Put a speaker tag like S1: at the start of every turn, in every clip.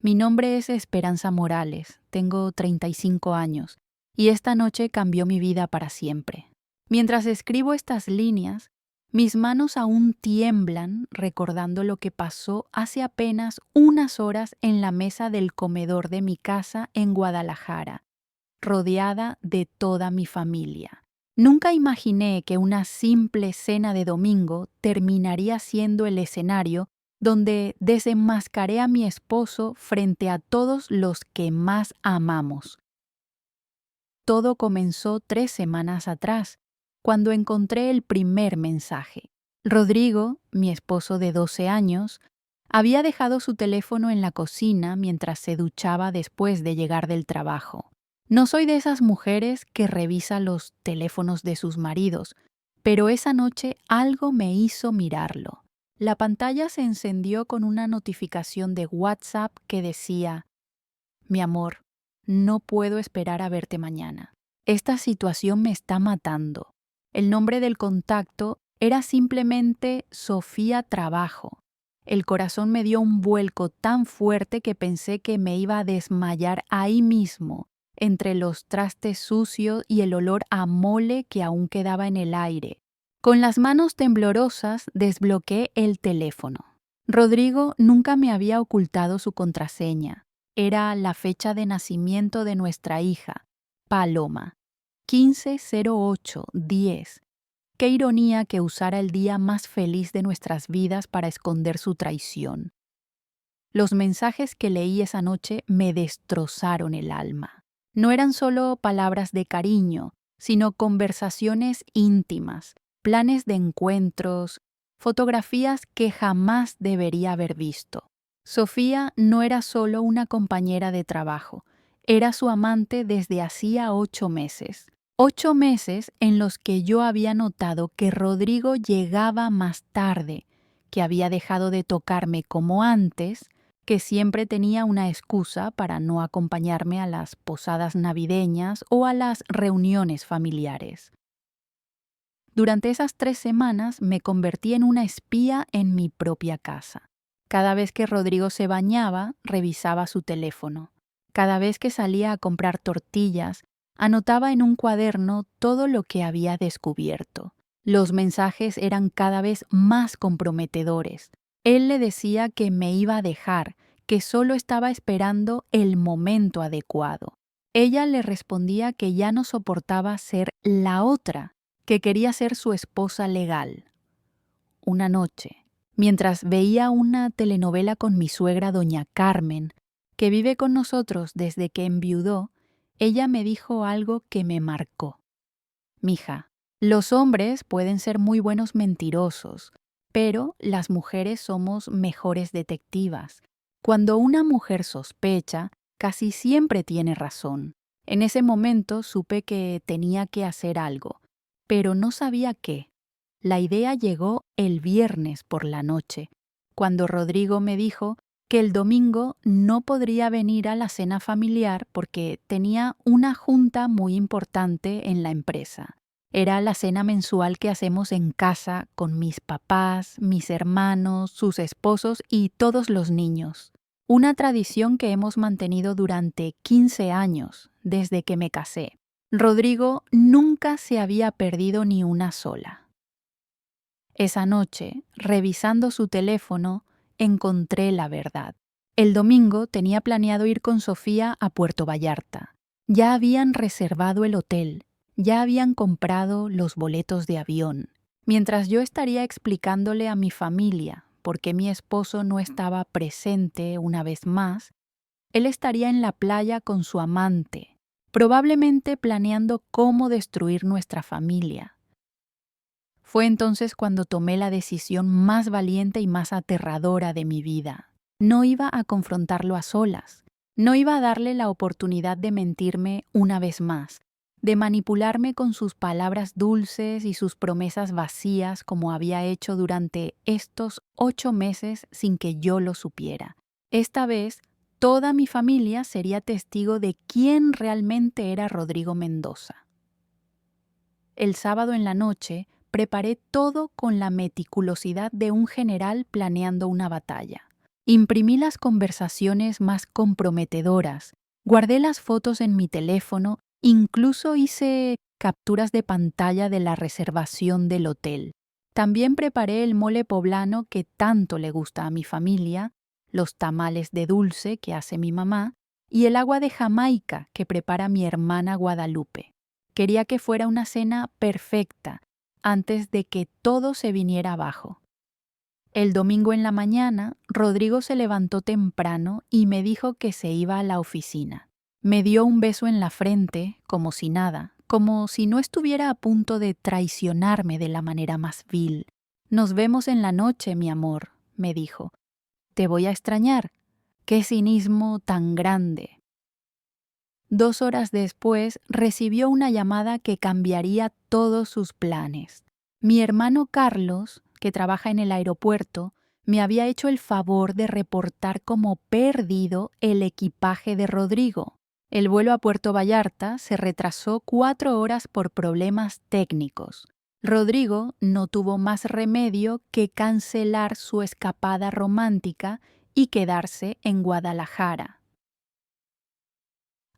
S1: Mi nombre es Esperanza Morales, tengo 35 años y esta noche cambió mi vida para siempre. Mientras escribo estas líneas, mis manos aún tiemblan recordando lo que pasó hace apenas unas horas en la mesa del comedor de mi casa en Guadalajara, rodeada de toda mi familia. Nunca imaginé que una simple cena de domingo terminaría siendo el escenario donde desenmascaré a mi esposo frente a todos los que más amamos. Todo comenzó 3 semanas atrás, cuando encontré el primer mensaje. Rodrigo, mi esposo de 12 años, había dejado su teléfono en la cocina mientras se duchaba después de llegar del trabajo. No soy de esas mujeres que revisa los teléfonos de sus maridos, pero esa noche algo me hizo mirarlo. La pantalla se encendió con una notificación de WhatsApp que decía: Mi amor, no puedo esperar a verte mañana. Esta situación me está matando. El nombre del contacto era simplemente Sofía Trabajo. El corazón me dio un vuelco tan fuerte que pensé que me iba a desmayar ahí mismo, entre los trastes sucios y el olor a mole que aún quedaba en el aire. Con las manos temblorosas desbloqueé el teléfono. Rodrigo nunca me había ocultado su contraseña. Era la fecha de nacimiento de nuestra hija, Paloma, 15/08/10. Qué ironía que usara el día más feliz de nuestras vidas para esconder su traición. Los mensajes que leí esa noche me destrozaron el alma. No eran solo palabras de cariño, sino conversaciones íntimas, planes de encuentros, fotografías que jamás debería haber visto. Sofía no era solo una compañera de trabajo, era su amante desde hacía 8 meses. 8 meses en los que yo había notado que Rodrigo llegaba más tarde, que había dejado de tocarme como antes, que siempre tenía una excusa para no acompañarme a las posadas navideñas o a las reuniones familiares. Durante esas 3 semanas me convertí en una espía en mi propia casa. Cada vez que Rodrigo se bañaba, revisaba su teléfono. Cada vez que salía a comprar tortillas, anotaba en un cuaderno todo lo que había descubierto. Los mensajes eran cada vez más comprometedores. Él le decía que me iba a dejar, que solo estaba esperando el momento adecuado. Ella le respondía que ya no soportaba ser la otra, que quería ser su esposa legal. Una noche, mientras veía una telenovela con mi suegra doña Carmen, que vive con nosotros desde que enviudó, ella me dijo algo que me marcó. Mija, los hombres pueden ser muy buenos mentirosos, pero las mujeres somos mejores detectivas. Cuando una mujer sospecha, casi siempre tiene razón. En ese momento supe que tenía que hacer algo, pero no sabía qué. La idea llegó el viernes por la noche, cuando Rodrigo me dijo que el domingo no podría venir a la cena familiar porque tenía una junta muy importante en la empresa. Era la cena mensual que hacemos en casa con mis papás, mis hermanos, sus esposos y todos los niños. Una tradición que hemos mantenido durante 15 años, desde que me casé. Rodrigo nunca se había perdido ni una sola. Esa noche, revisando su teléfono, encontré la verdad. El domingo tenía planeado ir con Sofía a Puerto Vallarta. Ya habían reservado el hotel, ya habían comprado los boletos de avión. Mientras yo estaría explicándole a mi familia por qué mi esposo no estaba presente una vez más, él estaría en la playa con su amante, probablemente planeando cómo destruir nuestra familia. Fue entonces cuando tomé la decisión más valiente y más aterradora de mi vida. No iba a confrontarlo a solas. No iba a darle la oportunidad de mentirme una vez más, de manipularme con sus palabras dulces y sus promesas vacías como había hecho durante estos 8 meses sin que yo lo supiera. Esta vez, toda mi familia sería testigo de quién realmente era Rodrigo Mendoza. El sábado en la noche, preparé todo con la meticulosidad de un general planeando una batalla. Imprimí las conversaciones más comprometedoras, guardé las fotos en mi teléfono, incluso hice capturas de pantalla de la reservación del hotel. También preparé el mole poblano que tanto le gusta a mi familia, los tamales de dulce que hace mi mamá y el agua de Jamaica que prepara mi hermana Guadalupe. Quería que fuera una cena perfecta antes de que todo se viniera abajo. El domingo en la mañana, Rodrigo se levantó temprano y me dijo que se iba a la oficina. Me dio un beso en la frente, como si nada, como si no estuviera a punto de traicionarme de la manera más vil. Nos vemos en la noche, mi amor, me dijo. Te voy a extrañar. ¡Qué cinismo tan grande! 2 horas después recibió una llamada que cambiaría todos sus planes. Mi hermano Carlos, que trabaja en el aeropuerto, me había hecho el favor de reportar como perdido el equipaje de Rodrigo. El vuelo a Puerto Vallarta se retrasó 4 horas por problemas técnicos. Rodrigo no tuvo más remedio que cancelar su escapada romántica y quedarse en Guadalajara.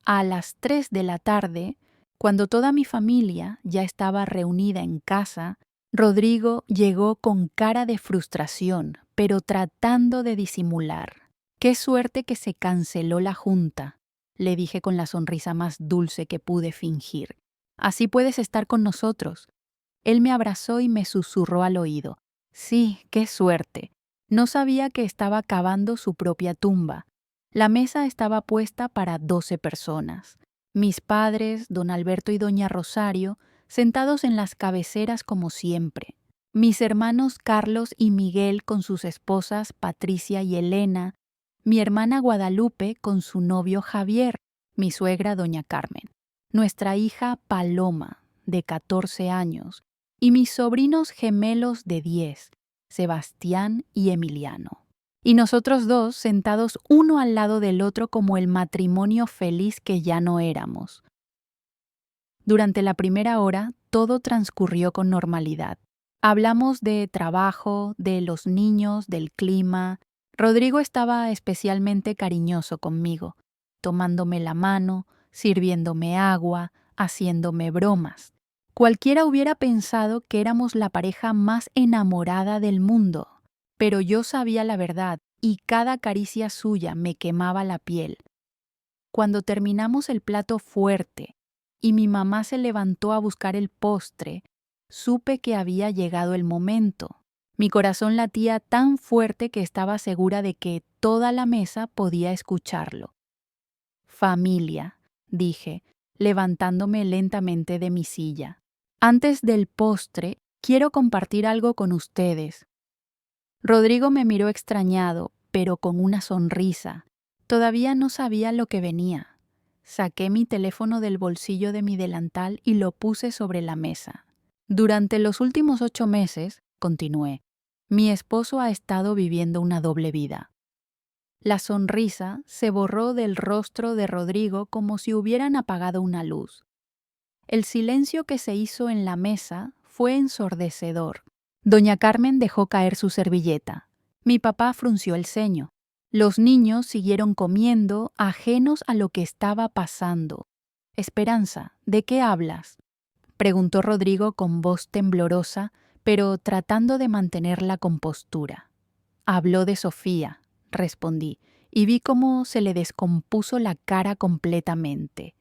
S1: A las 3 de la tarde, cuando toda mi familia ya estaba reunida en casa, Rodrigo llegó con cara de frustración, pero tratando de disimular. «Qué suerte que se canceló la junta», le dije con la sonrisa más dulce que pude fingir. «Así puedes estar con nosotros». Él me abrazó y me susurró al oído. «Sí, qué suerte». No sabía que estaba cavando su propia tumba. La mesa estaba puesta para 12 personas. Mis padres, don Alberto y doña Rosario, sentados en las cabeceras como siempre. Mis hermanos Carlos y Miguel con sus esposas Patricia y Elena, mi hermana Guadalupe con su novio Javier, mi suegra doña Carmen, nuestra hija Paloma, de 14 años, y mis sobrinos gemelos de 10, Sebastián y Emiliano. Y nosotros dos sentados uno al lado del otro como el matrimonio feliz que ya no éramos. Durante la primera hora todo transcurrió con normalidad. Hablamos de trabajo, de los niños, del clima. Rodrigo estaba especialmente cariñoso conmigo, tomándome la mano, sirviéndome agua, haciéndome bromas. Cualquiera hubiera pensado que éramos la pareja más enamorada del mundo. Pero yo sabía la verdad y cada caricia suya me quemaba la piel. Cuando terminamos el plato fuerte y mi mamá se levantó a buscar el postre, supe que había llegado el momento. Mi corazón latía tan fuerte que estaba segura de que toda la mesa podía escucharlo. «Familia», dije, levantándome lentamente de mi silla. «Antes del postre, quiero compartir algo con ustedes». Rodrigo me miró extrañado, pero con una sonrisa. Todavía no sabía lo que venía. Saqué mi teléfono del bolsillo de mi delantal y lo puse sobre la mesa. «Durante los últimos 8 meses», continué, «mi esposo ha estado viviendo una doble vida». La sonrisa se borró del rostro de Rodrigo como si hubieran apagado una luz. El silencio que se hizo en la mesa fue ensordecedor. Doña Carmen dejó caer su servilleta. Mi papá frunció el ceño. Los niños siguieron comiendo, ajenos a lo que estaba pasando. «Esperanza, ¿de qué hablas?», preguntó Rodrigo con voz temblorosa, pero tratando de mantener la compostura. «Habló de Sofía», respondí, y vi cómo se le descompuso la cara completamente.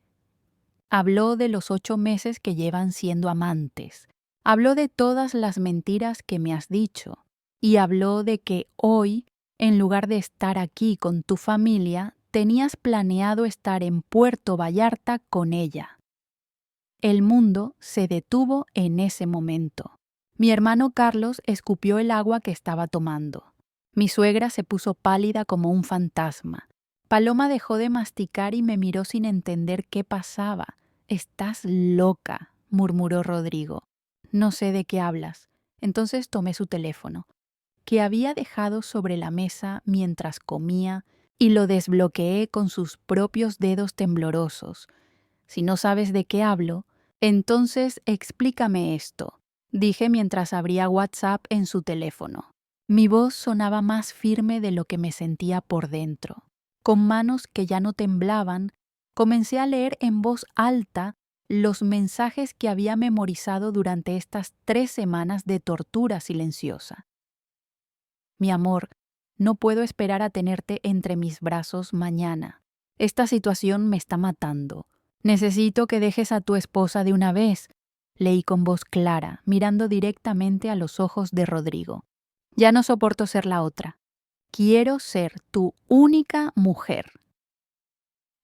S1: Habló de los 8 meses que llevan siendo amantes. Habló de todas las mentiras que me has dicho. Y habló de que hoy, en lugar de estar aquí con tu familia, tenías planeado estar en Puerto Vallarta con ella. El mundo se detuvo en ese momento. Mi hermano Carlos escupió el agua que estaba tomando. Mi suegra se puso pálida como un fantasma. Paloma dejó de masticar y me miró sin entender qué pasaba. «Estás loca», murmuró Rodrigo. «No sé de qué hablas». Entonces tomé su teléfono, que había dejado sobre la mesa mientras comía, y lo desbloqueé con sus propios dedos temblorosos. «Si no sabes de qué hablo, entonces explícame esto», dije mientras abría WhatsApp en su teléfono. Mi voz sonaba más firme de lo que me sentía por dentro. Con manos que ya no temblaban, comencé a leer en voz alta los mensajes que había memorizado durante estas 3 semanas de tortura silenciosa. Mi amor, no puedo esperar a tenerte entre mis brazos mañana. Esta situación me está matando. Necesito que dejes a tu esposa de una vez, leí con voz clara, mirando directamente a los ojos de Rodrigo. Ya no soporto ser la otra. Quiero ser tu única mujer.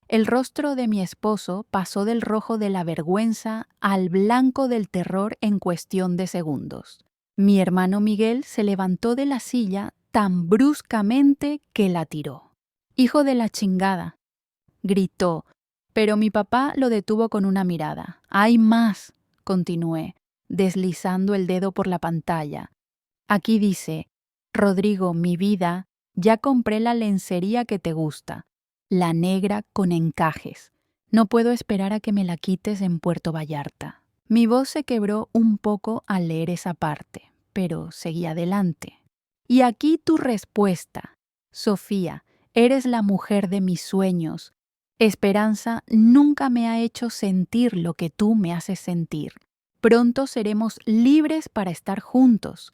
S1: El rostro de mi esposo pasó del rojo de la vergüenza al blanco del terror en cuestión de segundos. Mi hermano Miguel se levantó de la silla tan bruscamente que la tiró. «Hijo de la chingada», gritó, pero mi papá lo detuvo con una mirada. «Hay más», continué, deslizando el dedo por la pantalla. «Aquí dice, Rodrigo, mi vida, ya compré la lencería que te gusta, la negra con encajes. No puedo esperar a que me la quites en Puerto Vallarta». Mi voz se quebró un poco al leer esa parte, pero seguí adelante. «Y aquí tu respuesta. Sofía, eres la mujer de mis sueños. Esperanza nunca me ha hecho sentir lo que tú me haces sentir. Pronto seremos libres para estar juntos».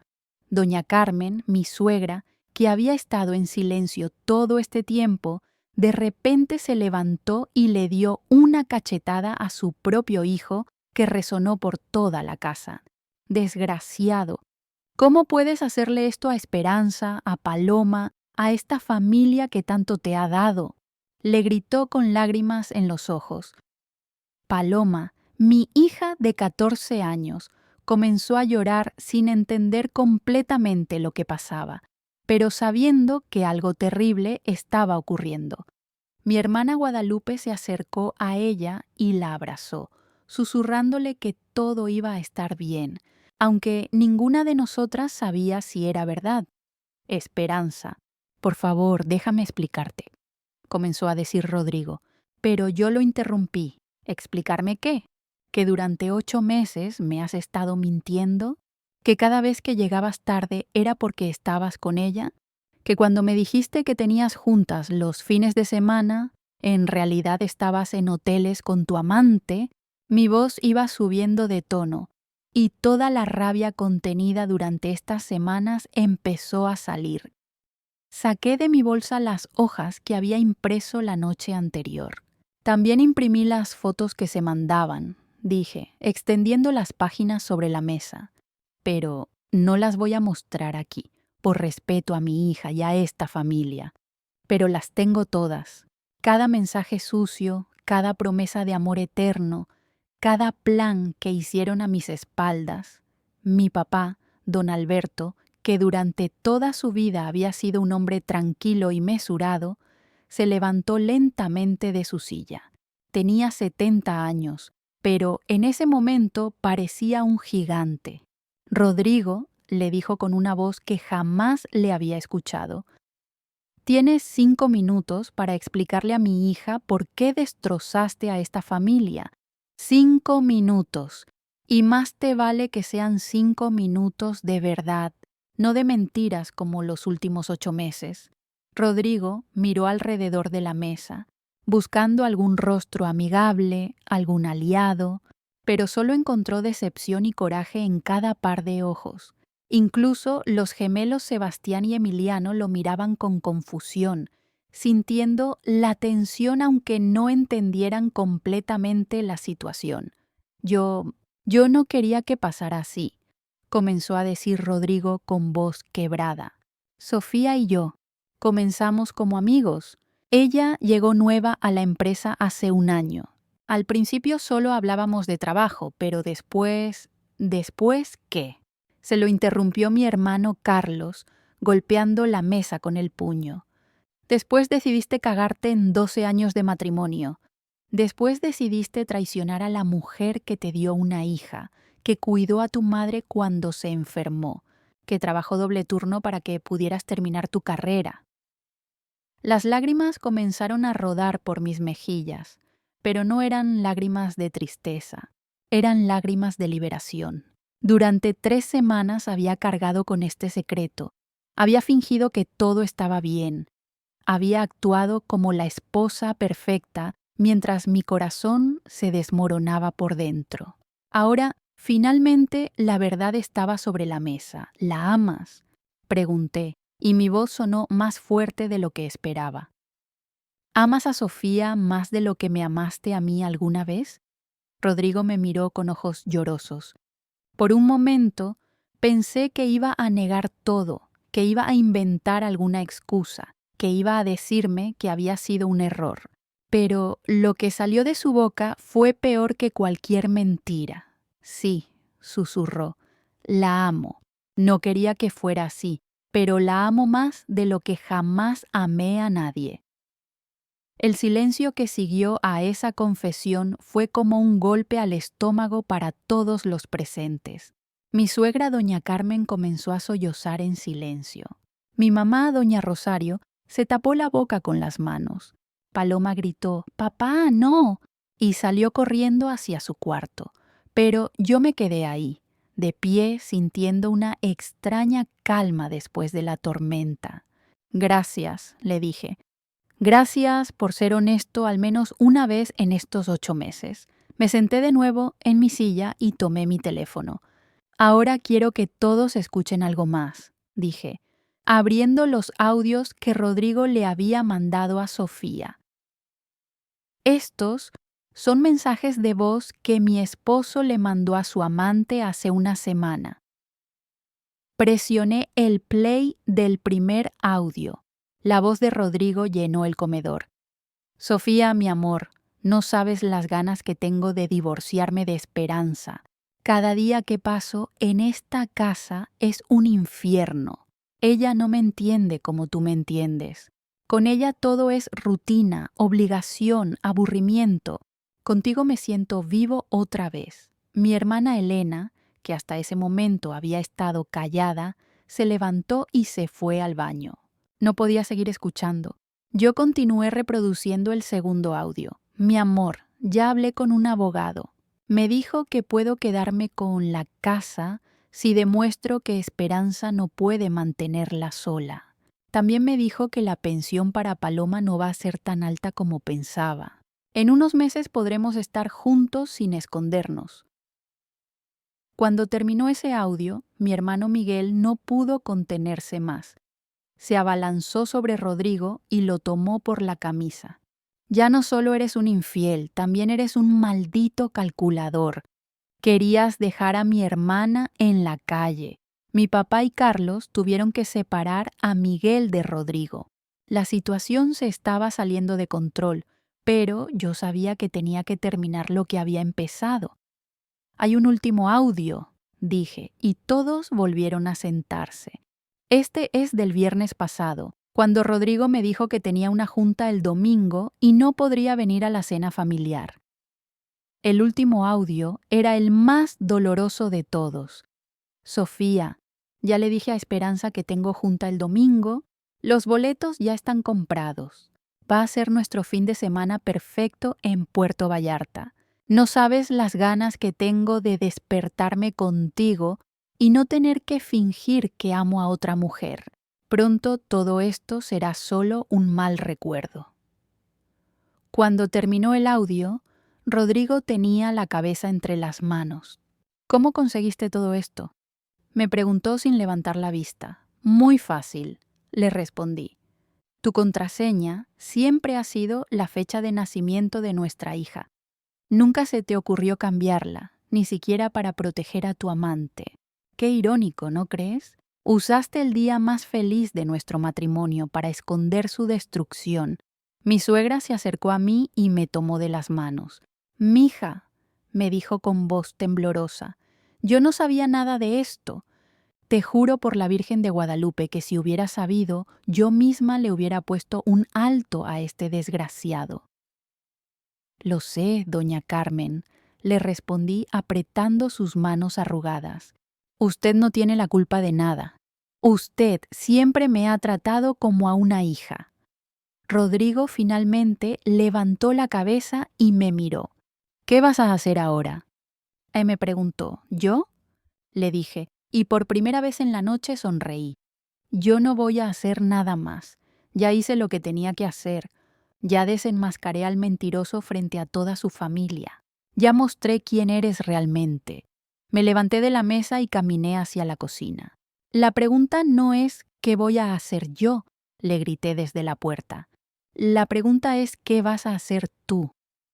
S1: Doña Carmen, mi suegra, que había estado en silencio todo este tiempo, de repente se levantó y le dio una cachetada a su propio hijo que resonó por toda la casa. «Desgraciado, ¿cómo puedes hacerle esto a Esperanza, a Paloma, a esta familia que tanto te ha dado?», le gritó con lágrimas en los ojos. Paloma, mi hija de 14 años, comenzó a llorar sin entender completamente lo que pasaba, pero sabiendo que algo terrible estaba ocurriendo. Mi hermana Guadalupe se acercó a ella y la abrazó, susurrándole que todo iba a estar bien, aunque ninguna de nosotras sabía si era verdad. «Esperanza, por favor, déjame explicarte», comenzó a decir Rodrigo, pero yo lo interrumpí. «¿Explicarme qué? ¿Que durante 8 meses me has estado mintiendo? ¿Que cada vez que llegabas tarde era porque estabas con ella? ¿Que cuando me dijiste que tenías juntas los fines de semana, en realidad estabas en hoteles con tu amante?» Mi voz iba subiendo de tono, y toda la rabia contenida durante estas semanas empezó a salir. Saqué de mi bolsa las hojas que había impreso la noche anterior. También imprimí las fotos que se mandaban, dije, extendiendo las páginas sobre la mesa. Pero no las voy a mostrar aquí, por respeto a mi hija y a esta familia. Pero las tengo todas. Cada mensaje sucio, cada promesa de amor eterno, cada plan que hicieron a mis espaldas. Mi papá, don Alberto, que durante toda su vida había sido un hombre tranquilo y mesurado, se levantó lentamente de su silla. Tenía 70 años, pero en ese momento parecía un gigante. «Rodrigo», le dijo con una voz que jamás le había escuchado, «tienes 5 minutos para explicarle a mi hija por qué destrozaste a esta familia. 5 minutos. Y más te vale que sean 5 minutos de verdad, no de mentiras como los últimos 8 meses». Rodrigo miró alrededor de la mesa, buscando algún rostro amigable, algún aliado, pero solo encontró decepción y coraje en cada par de ojos. Incluso los gemelos Sebastián y Emiliano lo miraban con confusión, sintiendo la tensión aunque no entendieran completamente la situación. Yo no quería que pasara así», comenzó a decir Rodrigo con voz quebrada. «Sofía y yo comenzamos como amigos. Ella llegó nueva a la empresa hace 1 año. Al principio solo hablábamos de trabajo, pero después... ¿Después qué?», se lo interrumpió mi hermano Carlos, golpeando la mesa con el puño. «Después decidiste cagarte en 12 años de matrimonio. Después decidiste traicionar a la mujer que te dio una hija, que cuidó a tu madre cuando se enfermó, que trabajó doble turno para que pudieras terminar tu carrera». Las lágrimas comenzaron a rodar por mis mejillas, pero no eran lágrimas de tristeza, eran lágrimas de liberación. Durante 3 semanas había cargado con este secreto, Había fingido que todo estaba bien. Había actuado como la esposa perfecta mientras mi corazón se desmoronaba por dentro. Ahora, finalmente, la verdad estaba sobre la mesa. ¿La amas?, pregunté, y mi voz sonó más fuerte de lo que esperaba. ¿Amas a Sofía más de lo que me amaste a mí alguna vez? Rodrigo me miró con ojos llorosos. Por un momento, pensé que iba a negar todo, que iba a inventar alguna excusa, que iba a decirme que había sido un error. Pero lo que salió de su boca fue peor que cualquier mentira. Sí, susurró, la amo. No quería que fuera así, pero la amo más de lo que jamás amé a nadie. El silencio que siguió a esa confesión fue como un golpe al estómago para todos los presentes. Mi suegra doña Carmen comenzó a sollozar en silencio. Mi mamá, doña Rosario, se tapó la boca con las manos. Paloma gritó, «¡Papá, no!», y salió corriendo hacia su cuarto. Pero yo me quedé ahí, de pie, sintiendo una extraña calma después de la tormenta. «Gracias», le dije. «Gracias por ser honesto al menos una vez en estos 8 meses». Me senté de nuevo en mi silla y tomé mi teléfono. «Ahora quiero que todos escuchen algo más», dije, abriendo los audios que Rodrigo le había mandado a Sofía. Estos son mensajes de voz que mi esposo le mandó a su amante hace una semana. Presioné el play del primer audio. La voz de Rodrigo llenó el comedor. «Sofía, mi amor, no sabes las ganas que tengo de divorciarme de Esperanza. Cada día que paso en esta casa es un infierno. Ella no me entiende como tú me entiendes. Con ella todo es rutina, obligación, aburrimiento. Contigo me siento vivo otra vez». Mi hermana Elena, que hasta ese momento había estado callada, se levantó y se fue al baño. No podía seguir escuchando. Yo continué reproduciendo el segundo audio. «Mi amor, ya hablé con un abogado. Me dijo que puedo quedarme con la casa si demuestro que Esperanza no puede mantenerla sola. También me dijo que la pensión para Paloma no va a ser tan alta como pensaba. En unos meses podremos estar juntos sin escondernos». Cuando terminó ese audio, mi hermano Miguel no pudo contenerse más. Se abalanzó sobre Rodrigo y lo tomó por la camisa. «Ya no solo eres un infiel, también eres un maldito calculador. Querías dejar a mi hermana en la calle». Mi papá y Carlos tuvieron que separar a Miguel de Rodrigo. La situación se estaba saliendo de control, pero yo sabía que tenía que terminar lo que había empezado. «Hay un último audio», dije, y todos volvieron a sentarse. Este es del viernes pasado, cuando Rodrigo me dijo que tenía una junta el domingo y no podría venir a la cena familiar. El último audio era el más doloroso de todos. «Sofía, ya le dije a Esperanza que tengo junta el domingo. Los boletos ya están comprados. Va a ser nuestro fin de semana perfecto en Puerto Vallarta. No sabes las ganas que tengo de despertarme contigo y no tener que fingir que amo a otra mujer. Pronto todo esto será solo un mal recuerdo». Cuando terminó el audio, Rodrigo tenía la cabeza entre las manos. «¿Cómo conseguiste todo esto?», me preguntó sin levantar la vista. «Muy fácil», le respondí. «Tu contraseña siempre ha sido la fecha de nacimiento de nuestra hija. Nunca se te ocurrió cambiarla, ni siquiera para proteger a tu amante. Qué irónico, ¿no crees? Usaste el día más feliz de nuestro matrimonio para esconder su destrucción». Mi suegra se acercó a mí y me tomó de las manos. «Mija», me dijo con voz temblorosa, «yo no sabía nada de esto. Te juro por la Virgen de Guadalupe que si hubiera sabido, yo misma le hubiera puesto un alto a este desgraciado». «Lo sé, doña Carmen», le respondí apretando sus manos arrugadas. «Usted no tiene la culpa de nada. Usted siempre me ha tratado como a una hija». Rodrigo finalmente levantó la cabeza y me miró. «¿Qué vas a hacer ahora?», me preguntó. «¿Yo?», le dije, y por primera vez en la noche sonreí. Yo no voy a hacer nada más. Ya hice lo que tenía que hacer. Ya desenmascaré al mentiroso frente a toda su familia. Ya mostré quién eres realmente. Me levanté de la mesa y caminé hacia la cocina. La pregunta no es ¿qué voy a hacer yo?, le grité desde la puerta. La pregunta es ¿qué vas a hacer tú?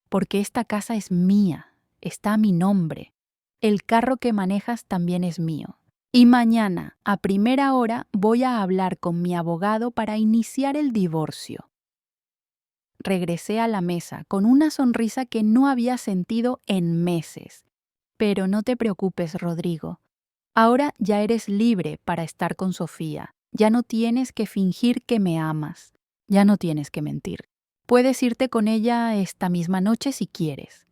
S1: Porque esta casa es mía, está a mi nombre. El carro que manejas también es mío. Y mañana, a primera hora, voy a hablar con mi abogado para iniciar el divorcio. Regresé a la mesa con una sonrisa que no había sentido en meses. Pero no te preocupes, Rodrigo. Ahora ya eres libre para estar con Sofía. Ya no tienes que fingir que me amas. Ya no tienes que mentir. Puedes irte con ella esta misma noche si quieres.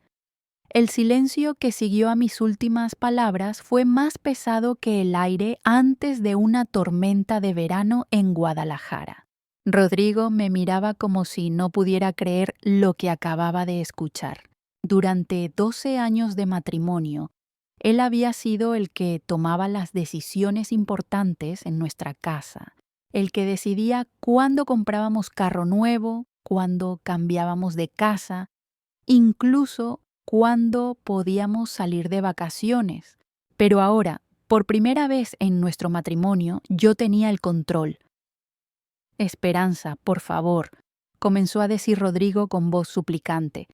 S1: El silencio que siguió a mis últimas palabras fue más pesado que el aire antes de una tormenta de verano en Guadalajara. Rodrigo me miraba como si no pudiera creer lo que acababa de escuchar. Durante 12 años de matrimonio, él había sido el que tomaba las decisiones importantes en nuestra casa, el que decidía cuándo comprábamos carro nuevo, cuándo cambiábamos de casa, incluso cuándo podíamos salir de vacaciones. Pero ahora, por primera vez en nuestro matrimonio, yo tenía el control. Esperanza, por favor, comenzó a decir Rodrigo con voz suplicante.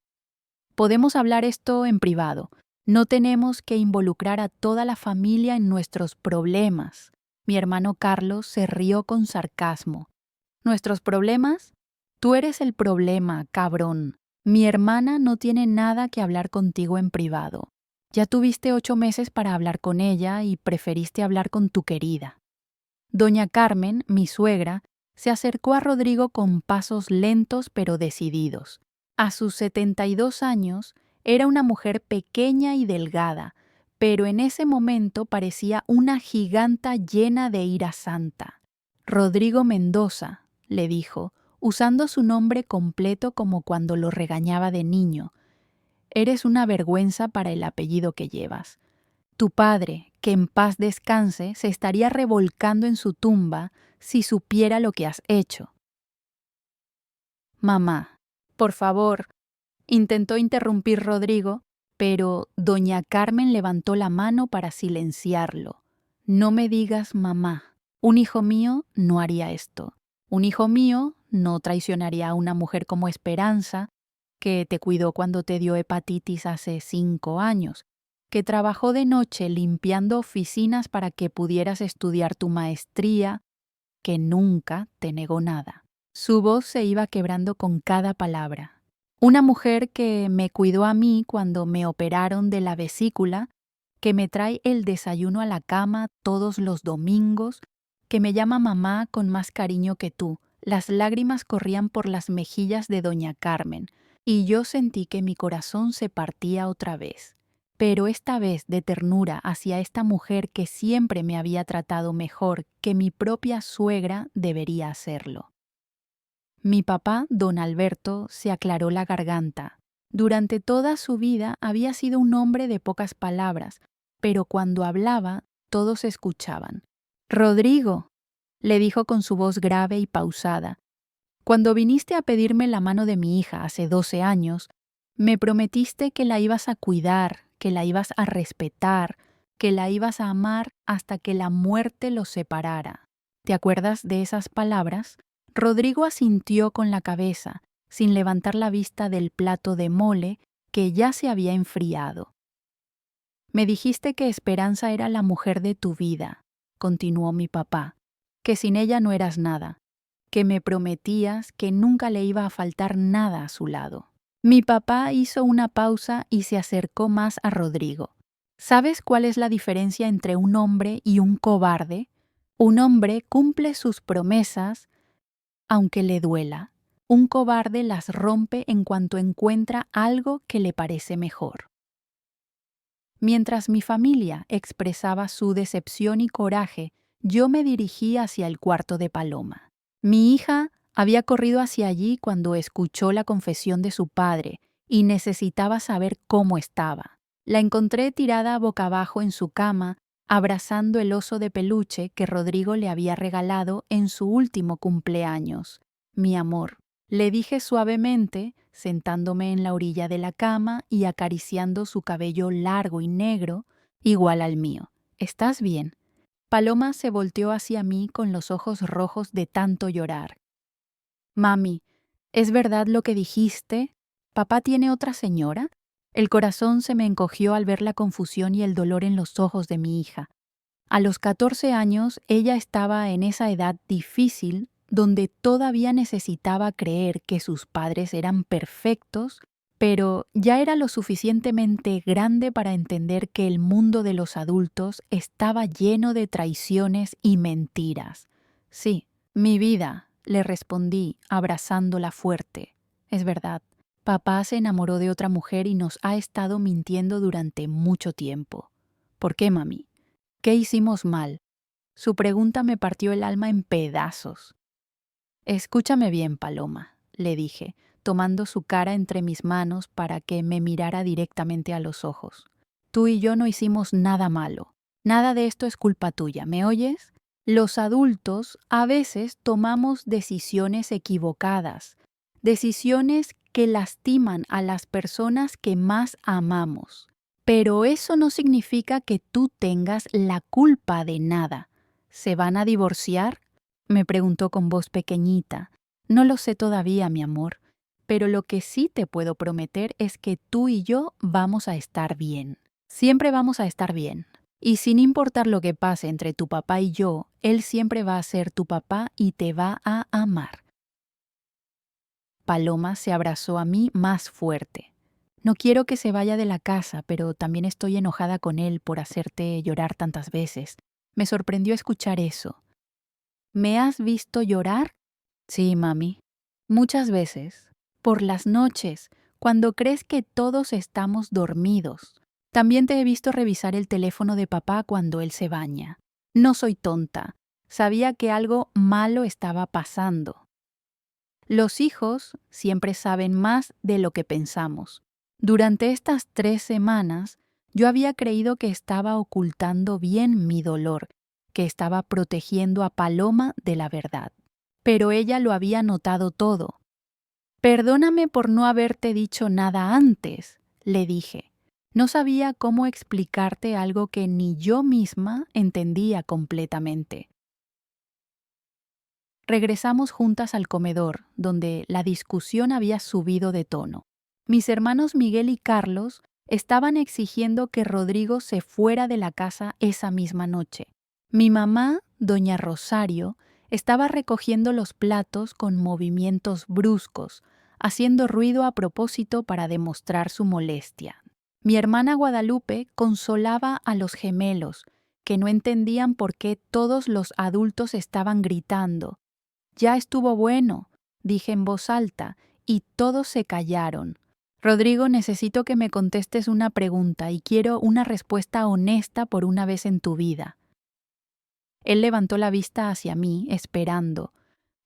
S1: Podemos hablar esto en privado. No tenemos que involucrar a toda la familia en nuestros problemas. Mi hermano Carlos se rió con sarcasmo. ¿Nuestros problemas? Tú eres el problema, cabrón. Mi hermana no tiene nada que hablar contigo en privado. Ya tuviste 8 meses para hablar con ella y preferiste hablar con tu querida. Doña Carmen, mi suegra, se acercó a Rodrigo con pasos lentos pero decididos. A sus 72 años, era una mujer pequeña y delgada, pero en ese momento parecía una giganta llena de ira santa. Rodrigo Mendoza, le dijo, usando su nombre completo como cuando lo regañaba de niño. Eres una vergüenza para el apellido que llevas. Tu padre, que en paz descanse, se estaría revolcando en su tumba si supiera lo que has hecho. Mamá, por favor, intentó interrumpir Rodrigo, pero doña Carmen levantó la mano para silenciarlo. No me digas mamá. Un hijo mío no haría esto. Un hijo mío no traicionaría a una mujer como Esperanza, que te cuidó cuando te dio hepatitis hace 5 años, que trabajó de noche limpiando oficinas para que pudieras estudiar tu maestría, que nunca te negó nada. Su voz se iba quebrando con cada palabra. Una mujer que me cuidó a mí cuando me operaron de la vesícula, que me trae el desayuno a la cama todos los domingos, que me llama mamá con más cariño que tú. Las lágrimas corrían por las mejillas de doña Carmen, y yo sentí que mi corazón se partía otra vez. Pero esta vez de ternura hacia esta mujer que siempre me había tratado mejor que mi propia suegra debería hacerlo. Mi papá, don Alberto, se aclaró la garganta. Durante toda su vida había sido un hombre de pocas palabras, pero cuando hablaba, todos escuchaban. Rodrigo, le dijo con su voz grave y pausada, cuando viniste a pedirme la mano de mi hija hace 12 años, me prometiste que la ibas a cuidar, que la ibas a respetar, que la ibas a amar hasta que la muerte los separara. ¿Te acuerdas de esas palabras? Rodrigo asintió con la cabeza, sin levantar la vista del plato de mole que ya se había enfriado. Me dijiste que Esperanza era la mujer de tu vida, continuó mi papá, que sin ella no eras nada, que me prometías que nunca le iba a faltar nada a su lado. Mi papá hizo una pausa y se acercó más a Rodrigo. ¿Sabes cuál es la diferencia entre un hombre y un cobarde? Un hombre cumple sus promesas aunque le duela. Un cobarde las rompe en cuanto encuentra algo que le parece mejor. Mientras mi familia expresaba su decepción y coraje, yo me dirigí hacia el cuarto de Paloma. Mi hija había corrido hacia allí cuando escuchó la confesión de su padre y necesitaba saber cómo estaba. La encontré tirada boca abajo en su cama, abrazando el oso de peluche que Rodrigo le había regalado en su último cumpleaños. Mi amor, le dije suavemente, sentándome en la orilla de la cama y acariciando su cabello largo y negro, igual al mío. ¿Estás bien? Paloma se volteó hacia mí con los ojos rojos de tanto llorar. Mami, ¿es verdad lo que dijiste? ¿Papá tiene otra señora? El corazón se me encogió al ver la confusión y el dolor en los ojos de mi hija. A los 14 años, ella estaba en esa edad difícil donde todavía necesitaba creer que sus padres eran perfectos, pero ya era lo suficientemente grande para entender que el mundo de los adultos estaba lleno de traiciones y mentiras. Sí, mi vida, le respondí, abrazándola fuerte. Es verdad, papá se enamoró de otra mujer y nos ha estado mintiendo durante mucho tiempo. ¿Por qué, mami? ¿Qué hicimos mal? Su pregunta me partió el alma en pedazos. Escúchame bien, Paloma, le dije, tomando su cara entre mis manos para que me mirara directamente a los ojos. Tú y yo no hicimos nada malo. Nada de esto es culpa tuya, ¿me oyes? Los adultos a veces tomamos decisiones equivocadas, decisiones que lastiman a las personas que más amamos. Pero eso no significa que tú tengas la culpa de nada. ¿Se van a divorciar? Me preguntó con voz pequeñita. No lo sé todavía, mi amor, pero lo que sí te puedo prometer es que tú y yo vamos a estar bien. Siempre vamos a estar bien. Y sin importar lo que pase entre tu papá y yo, él siempre va a ser tu papá y te va a amar. Paloma se abrazó a mí más fuerte. No quiero que se vaya de la casa, pero también estoy enojada con él por hacerte llorar tantas veces. Me sorprendió escuchar eso. ¿Me has visto llorar? Sí, mami. Muchas veces. Por las noches, cuando crees que todos estamos dormidos. También te he visto revisar el teléfono de papá cuando él se baña. No soy tonta. Sabía que algo malo estaba pasando. Los hijos siempre saben más de lo que pensamos. Durante estas 3 semanas, yo había creído que estaba ocultando bien mi dolor, que estaba protegiendo a Paloma de la verdad. Pero ella lo había notado todo. Perdóname por no haberte dicho nada antes, le dije. No sabía cómo explicarte algo que ni yo misma entendía completamente. Regresamos juntas al comedor, donde la discusión había subido de tono. Mis hermanos Miguel y Carlos estaban exigiendo que Rodrigo se fuera de la casa esa misma noche. Mi mamá, doña Rosario, estaba recogiendo los platos con movimientos bruscos, haciendo ruido a propósito para demostrar su molestia. Mi hermana Guadalupe consolaba a los gemelos, que no entendían por qué todos los adultos estaban gritando. Ya estuvo bueno, dije en voz alta, y todos se callaron. Rodrigo, necesito que me contestes una pregunta y quiero una respuesta honesta por una vez en tu vida. Él levantó la vista hacia mí, esperando.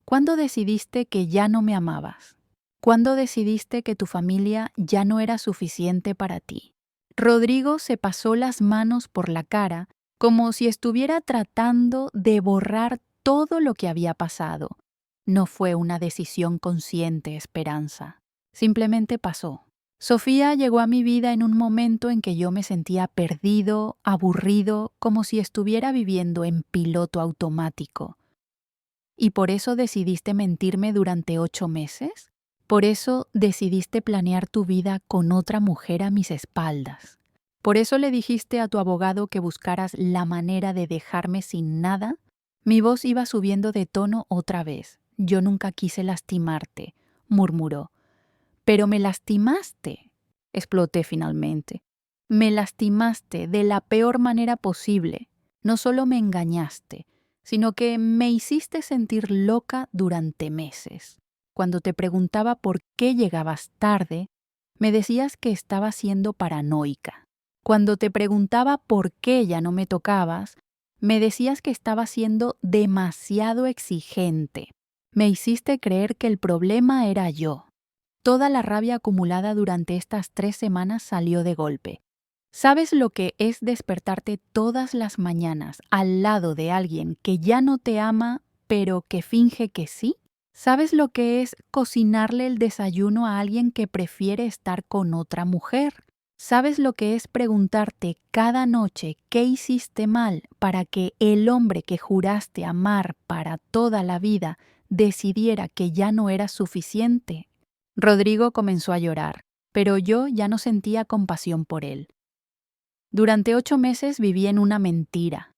S1: ¿Cuándo decidiste que ya no me amabas? ¿Cuándo decidiste que tu familia ya no era suficiente para ti? Rodrigo se pasó las manos por la cara, como si estuviera tratando de borrar todo lo que había pasado. No fue una decisión consciente, Esperanza. Simplemente pasó. Sofía llegó a mi vida en un momento en que yo me sentía perdido, aburrido, como si estuviera viviendo en piloto automático. ¿Y por eso decidiste mentirme durante 8 meses? ¿Por eso decidiste planear tu vida con otra mujer a mis espaldas? ¿Por eso le dijiste a tu abogado que buscaras la manera de dejarme sin nada? Mi voz iba subiendo de tono otra vez. Yo nunca quise lastimarte, murmuró. Pero me lastimaste, exploté finalmente. Me lastimaste de la peor manera posible. No solo me engañaste, sino que me hiciste sentir loca durante meses. Cuando te preguntaba por qué llegabas tarde, me decías que estaba siendo paranoica. Cuando te preguntaba por qué ya no me tocabas, me decías que estaba siendo demasiado exigente. Me hiciste creer que el problema era yo. Toda la rabia acumulada durante estas 3 semanas salió de golpe. ¿Sabes lo que es despertarte todas las mañanas al lado de alguien que ya no te ama, pero que finge que sí? ¿Sabes lo que es cocinarle el desayuno a alguien que prefiere estar con otra mujer? ¿Sabes lo que es preguntarte cada noche qué hiciste mal para que el hombre que juraste amar para toda la vida decidiera que ya no era suficiente? Rodrigo comenzó a llorar, pero yo ya no sentía compasión por él. Durante 8 meses viví en una mentira.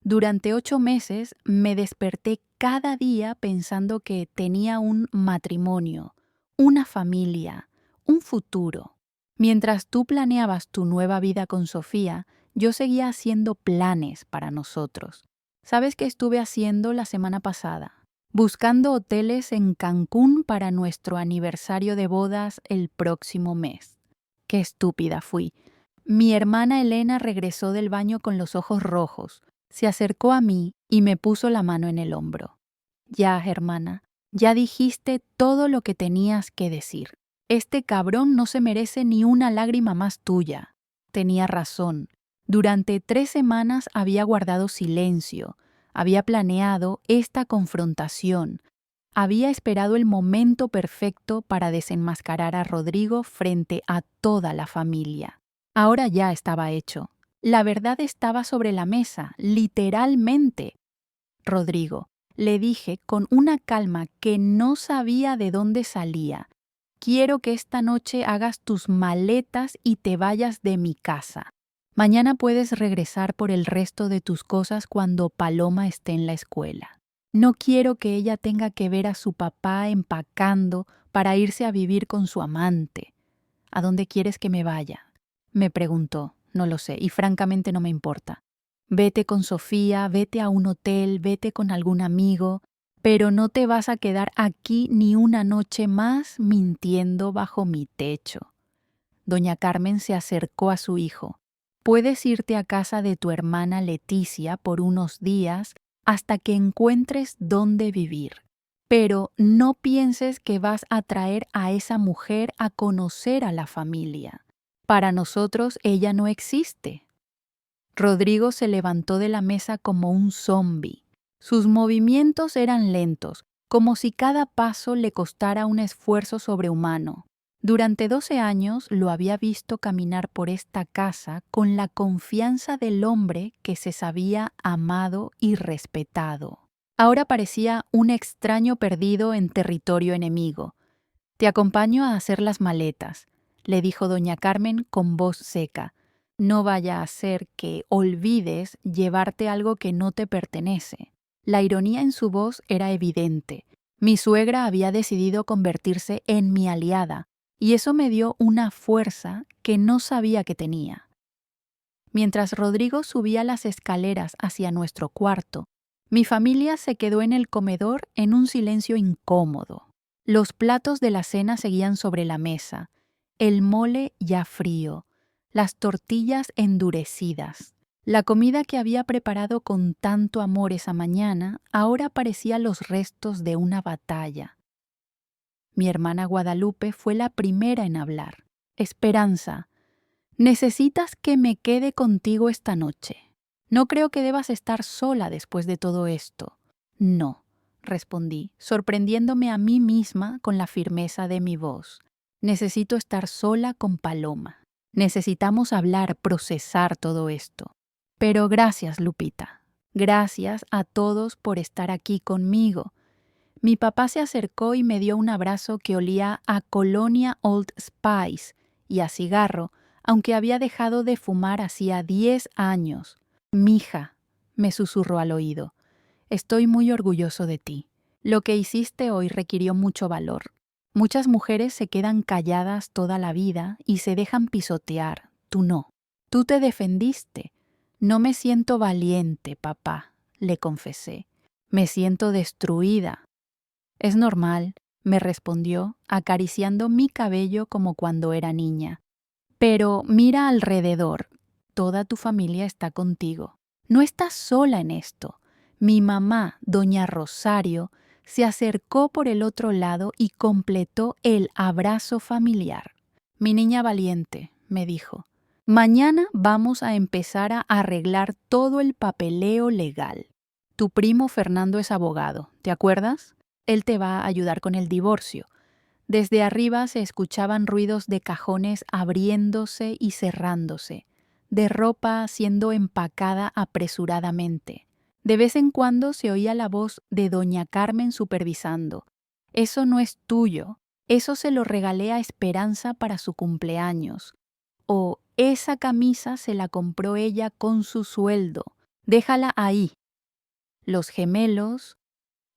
S1: Durante 8 meses me desperté cada día pensando que tenía un matrimonio, una familia, un futuro. Mientras tú planeabas tu nueva vida con Sofía, yo seguía haciendo planes para nosotros. ¿Sabes qué estuve haciendo la semana pasada? Buscando hoteles en Cancún para nuestro aniversario de bodas el próximo mes. Qué estúpida fui. Mi hermana Elena regresó del baño con los ojos rojos. Se acercó a mí y me puso la mano en el hombro. Ya, hermana, ya dijiste todo lo que tenías que decir. Este cabrón no se merece ni una lágrima más tuya. Tenía razón. Durante 3 semanas había guardado silencio. Había planeado esta confrontación. Había esperado el momento perfecto para desenmascarar a Rodrigo frente a toda la familia. Ahora ya estaba hecho. La verdad estaba sobre la mesa, literalmente. Rodrigo, le dije con una calma que no sabía de dónde salía. Quiero que esta noche hagas tus maletas y te vayas de mi casa. Mañana puedes regresar por el resto de tus cosas cuando Paloma esté en la escuela. No quiero que ella tenga que ver a su papá empacando para irse a vivir con su amante. ¿A dónde quieres que me vaya? Me preguntó. No lo sé, y francamente no me importa. Vete con Sofía, vete a un hotel, vete con algún amigo, pero no te vas a quedar aquí ni una noche más mintiendo bajo mi techo. Doña Carmen se acercó a su hijo. Puedes irte a casa de tu hermana Leticia por unos días hasta que encuentres dónde vivir. Pero no pienses que vas a traer a esa mujer a conocer a la familia. Para nosotros ella no existe. Rodrigo se levantó de la mesa como un zombi. Sus movimientos eran lentos, como si cada paso le costara un esfuerzo sobrehumano. Durante 12 años lo había visto caminar por esta casa con la confianza del hombre que se sabía amado y respetado. Ahora parecía un extraño perdido en territorio enemigo. «Te acompaño a hacer las maletas», le dijo doña Carmen con voz seca. «No vaya a ser que olvides llevarte algo que no te pertenece». La ironía en su voz era evidente. Mi suegra había decidido convertirse en mi aliada, y eso me dio una fuerza que no sabía que tenía. Mientras Rodrigo subía las escaleras hacia nuestro cuarto, mi familia se quedó en el comedor en un silencio incómodo. Los platos de la cena seguían sobre la mesa, el mole ya frío, las tortillas endurecidas. La comida que había preparado con tanto amor esa mañana ahora parecía los restos de una batalla. Mi hermana Guadalupe fue la primera en hablar. «Esperanza, necesitas que me quede contigo esta noche. No creo que debas estar sola después de todo esto». «No», respondí, sorprendiéndome a mí misma con la firmeza de mi voz. «Necesito estar sola con Paloma. Necesitamos hablar, procesar todo esto. Pero gracias, Lupita. Gracias a todos por estar aquí conmigo». Mi papá se acercó y me dio un abrazo que olía a colonia Old Spice y a cigarro, aunque había dejado de fumar hacía 10 años. «Mija», me susurró al oído, «estoy muy orgulloso de ti. Lo que hiciste hoy requirió mucho valor. Muchas mujeres se quedan calladas toda la vida y se dejan pisotear. Tú no. Tú te defendiste». «No me siento valiente, papá», le confesé. «Me siento destruida». «Es normal», me respondió, acariciando mi cabello como cuando era niña. «Pero mira alrededor. Toda tu familia está contigo. No estás sola en esto». Mi mamá, doña Rosario, se acercó por el otro lado y completó el abrazo familiar. «Mi niña valiente», me dijo. Mañana vamos a empezar a arreglar todo el papeleo legal. Tu primo Fernando es abogado, ¿te acuerdas? Él te va a ayudar con el divorcio. Desde arriba se escuchaban ruidos de cajones abriéndose y cerrándose, de ropa siendo empacada apresuradamente. De vez en cuando se oía la voz de doña Carmen supervisando. Eso no es tuyo, eso se lo regalé a Esperanza para su cumpleaños. O esa camisa se la compró ella con su sueldo, déjala ahí. Los gemelos,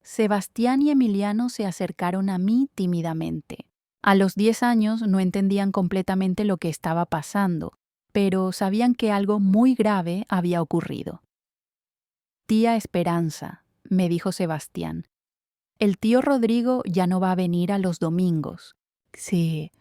S1: Sebastián y Emiliano, se acercaron a mí tímidamente. A los 10 años no entendían completamente lo que estaba pasando, pero sabían que algo muy grave había ocurrido. Tía Esperanza, me dijo Sebastián, el tío Rodrigo ya no va a venir a los domingos. Sí.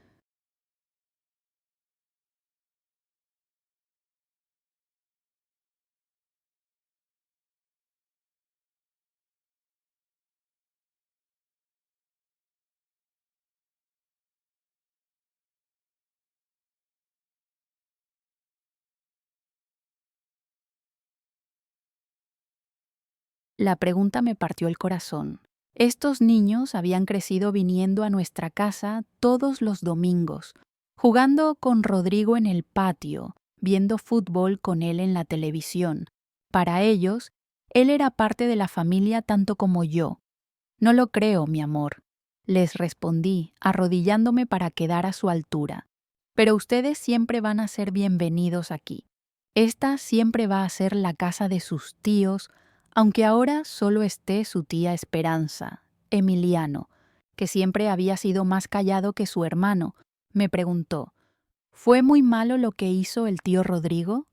S1: La pregunta me partió el corazón. Estos niños habían crecido viniendo a nuestra casa todos los domingos, jugando con Rodrigo en el patio, viendo fútbol con él en la televisión. Para ellos, él era parte de la familia tanto como yo. No lo creo, mi amor, les respondí, arrodillándome para quedar a su altura. Pero ustedes siempre van a ser bienvenidos aquí. Esta siempre va a ser la casa de sus tíos, aunque ahora solo esté su tía Esperanza. Emiliano, que siempre había sido más callado que su hermano, me preguntó, ¿fue muy malo lo que hizo el tío Rodrigo?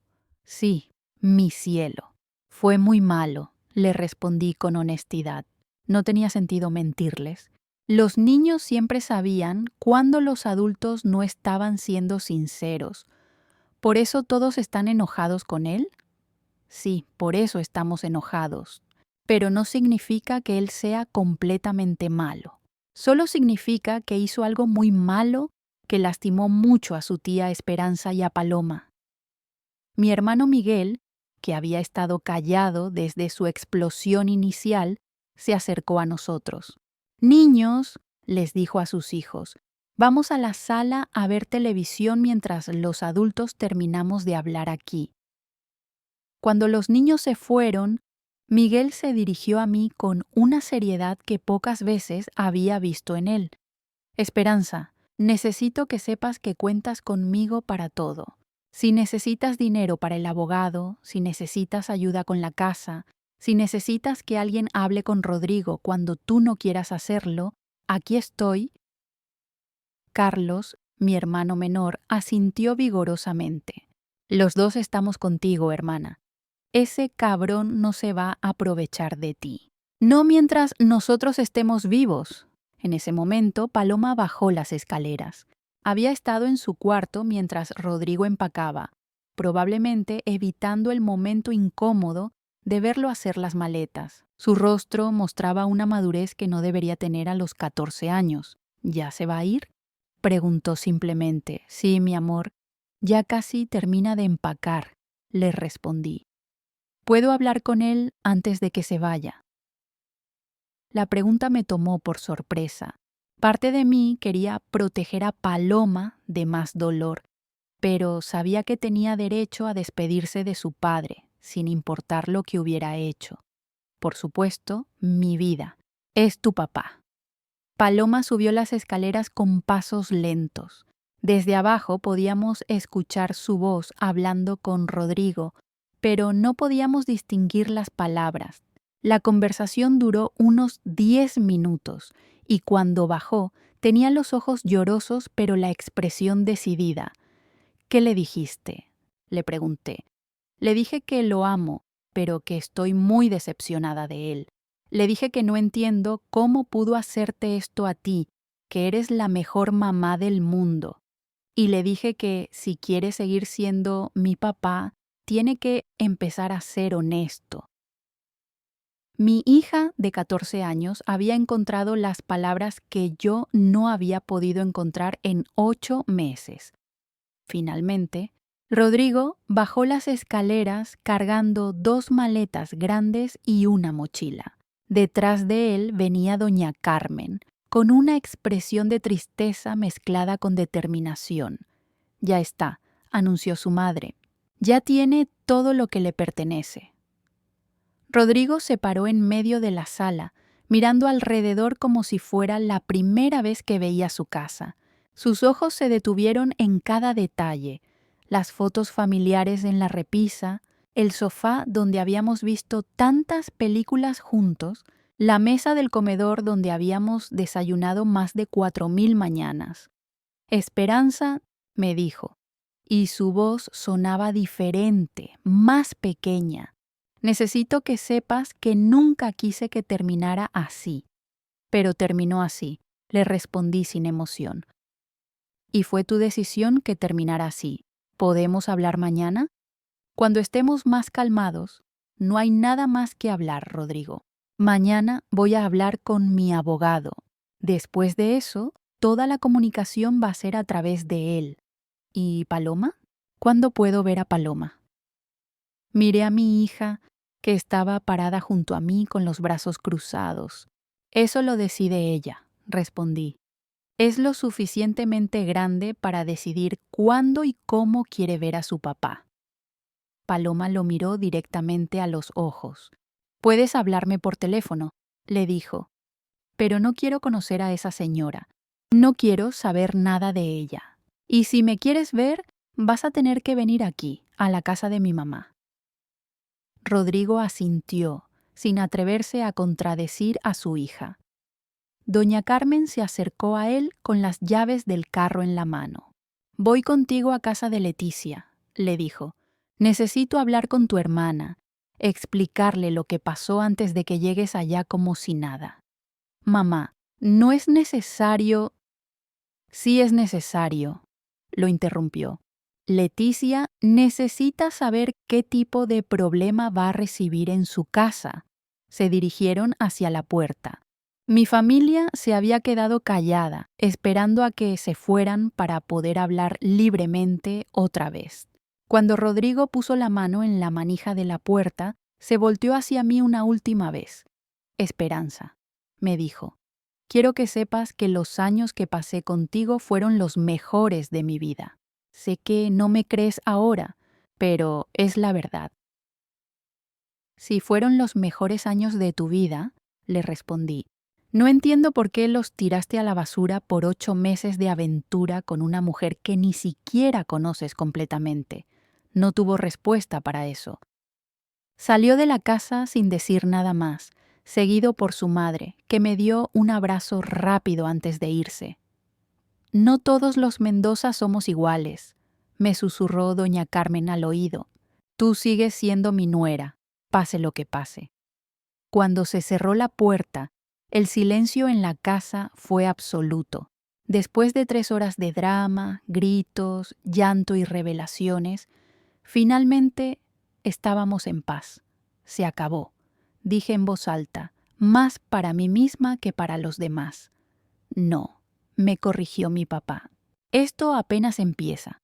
S1: Sí, mi cielo. Fue muy malo, le respondí con honestidad. No tenía sentido mentirles. Los niños siempre sabían cuándo los adultos no estaban siendo sinceros. ¿Por eso todos están enojados con él? Sí, por eso estamos enojados. Pero no significa que él sea completamente malo. Solo significa que hizo algo muy malo que lastimó mucho a su tía Esperanza y a Paloma. Mi hermano Miguel, que había estado callado desde su explosión inicial, se acercó a nosotros. Niños, les dijo a sus hijos, vamos a la sala a ver televisión mientras los adultos terminamos de hablar aquí. Cuando los niños se fueron, Miguel se dirigió a mí con una seriedad que pocas veces había visto en él. Esperanza, necesito que sepas que cuentas conmigo para todo. Si necesitas dinero para el abogado, si necesitas ayuda con la casa, si necesitas que alguien hable con Rodrigo cuando tú no quieras hacerlo, aquí estoy. Carlos, mi hermano menor, asintió vigorosamente. Los dos estamos contigo, hermana. Ese cabrón no se va a aprovechar de ti. No mientras nosotros estemos vivos. En ese momento, Paloma bajó las escaleras. Había estado en su cuarto mientras Rodrigo empacaba, probablemente evitando el momento incómodo de verlo hacer las maletas. Su rostro mostraba una madurez que no debería tener a los 14 años. ¿Ya se va a ir? Preguntó simplemente. Sí, mi amor, ya casi termina de empacar, le respondí. ¿Puedo hablar con él antes de que se vaya? La pregunta me tomó por sorpresa. Parte de mí quería proteger a Paloma de más dolor, pero sabía que tenía derecho a despedirse de su padre, sin importar lo que hubiera hecho. Por supuesto, mi vida. Es tu papá. Paloma subió las escaleras con pasos lentos. Desde abajo podíamos escuchar su voz hablando con Rodrigo, pero no podíamos distinguir las palabras. La conversación duró unos 10 minutos y cuando bajó tenía los ojos llorosos pero la expresión decidida. ¿Qué le dijiste?, le pregunté. Le dije que lo amo, pero que estoy muy decepcionada de él. Le dije que no entiendo cómo pudo hacerte esto a ti, que eres la mejor mamá del mundo. Y le dije que si quiere seguir siendo mi papá, tiene que empezar a ser honesto. Mi hija de 14 años había encontrado las palabras que yo no había podido encontrar en 8 meses. Finalmente, Rodrigo bajó las escaleras cargando 2 maletas grandes y una mochila. Detrás de él venía doña Carmen, con una expresión de tristeza mezclada con determinación. Ya está, anunció su madre. Ya tiene todo lo que le pertenece. Rodrigo se paró en medio de la sala, mirando alrededor como si fuera la primera vez que veía su casa. Sus ojos se detuvieron en cada detalle: las fotos familiares en la repisa, el sofá donde habíamos visto tantas películas juntos, la mesa del comedor donde habíamos desayunado más de 4000 mañanas. Esperanza, me dijo, y su voz sonaba diferente, más pequeña. Necesito que sepas que nunca quise que terminara así. Pero terminó así, le respondí sin emoción. Y fue tu decisión que terminara así. ¿Podemos hablar mañana? Cuando estemos más calmados, no hay nada más que hablar, Rodrigo. Mañana voy a hablar con mi abogado. Después de eso, toda la comunicación va a ser a través de él. ¿Y Paloma? ¿Cuándo puedo ver a Paloma? Miré a mi hija, que estaba parada junto a mí con los brazos cruzados. Eso lo decide ella, respondí. Es lo suficientemente grande para decidir cuándo y cómo quiere ver a su papá. Paloma lo miró directamente a los ojos. Puedes hablarme por teléfono, le dijo. Pero no quiero conocer a esa señora. No quiero saber nada de ella. Y si me quieres ver, vas a tener que venir aquí, a la casa de mi mamá. Rodrigo asintió, sin atreverse a contradecir a su hija. Doña Carmen se acercó a él con las llaves del carro en la mano. Voy contigo a casa de Leticia, le dijo. Necesito hablar con tu hermana, explicarle lo que pasó antes de que llegues allá como si nada. Mamá, no es necesario. Sí es necesario, lo interrumpió. Leticia necesita saber qué tipo de problema va a recibir en su casa. Se dirigieron hacia la puerta. Mi familia se había quedado callada, esperando a que se fueran para poder hablar libremente otra vez. Cuando Rodrigo puso la mano en la manija de la puerta, se volteó hacia mí una última vez. Esperanza, me dijo. Quiero que sepas que los años que pasé contigo fueron los mejores de mi vida. Sé que no me crees ahora, pero es la verdad. Si fueron los mejores años de tu vida, le respondí, no entiendo por qué los tiraste a la basura por 8 meses de aventura con una mujer que ni siquiera conoces completamente. No tuvo respuesta para eso. Salió de la casa sin decir nada más, seguido por su madre, que me dio un abrazo rápido antes de irse. No todos los Mendoza somos iguales, me susurró doña Carmen al oído. Tú sigues siendo mi nuera, pase lo que pase. Cuando se cerró la puerta, el silencio en la casa fue absoluto. Después de 3 horas de drama, gritos, llanto y revelaciones, finalmente estábamos en paz. Se acabó, dije en voz alta, más para mí misma que para los demás. No, me corrigió mi papá. Esto apenas empieza,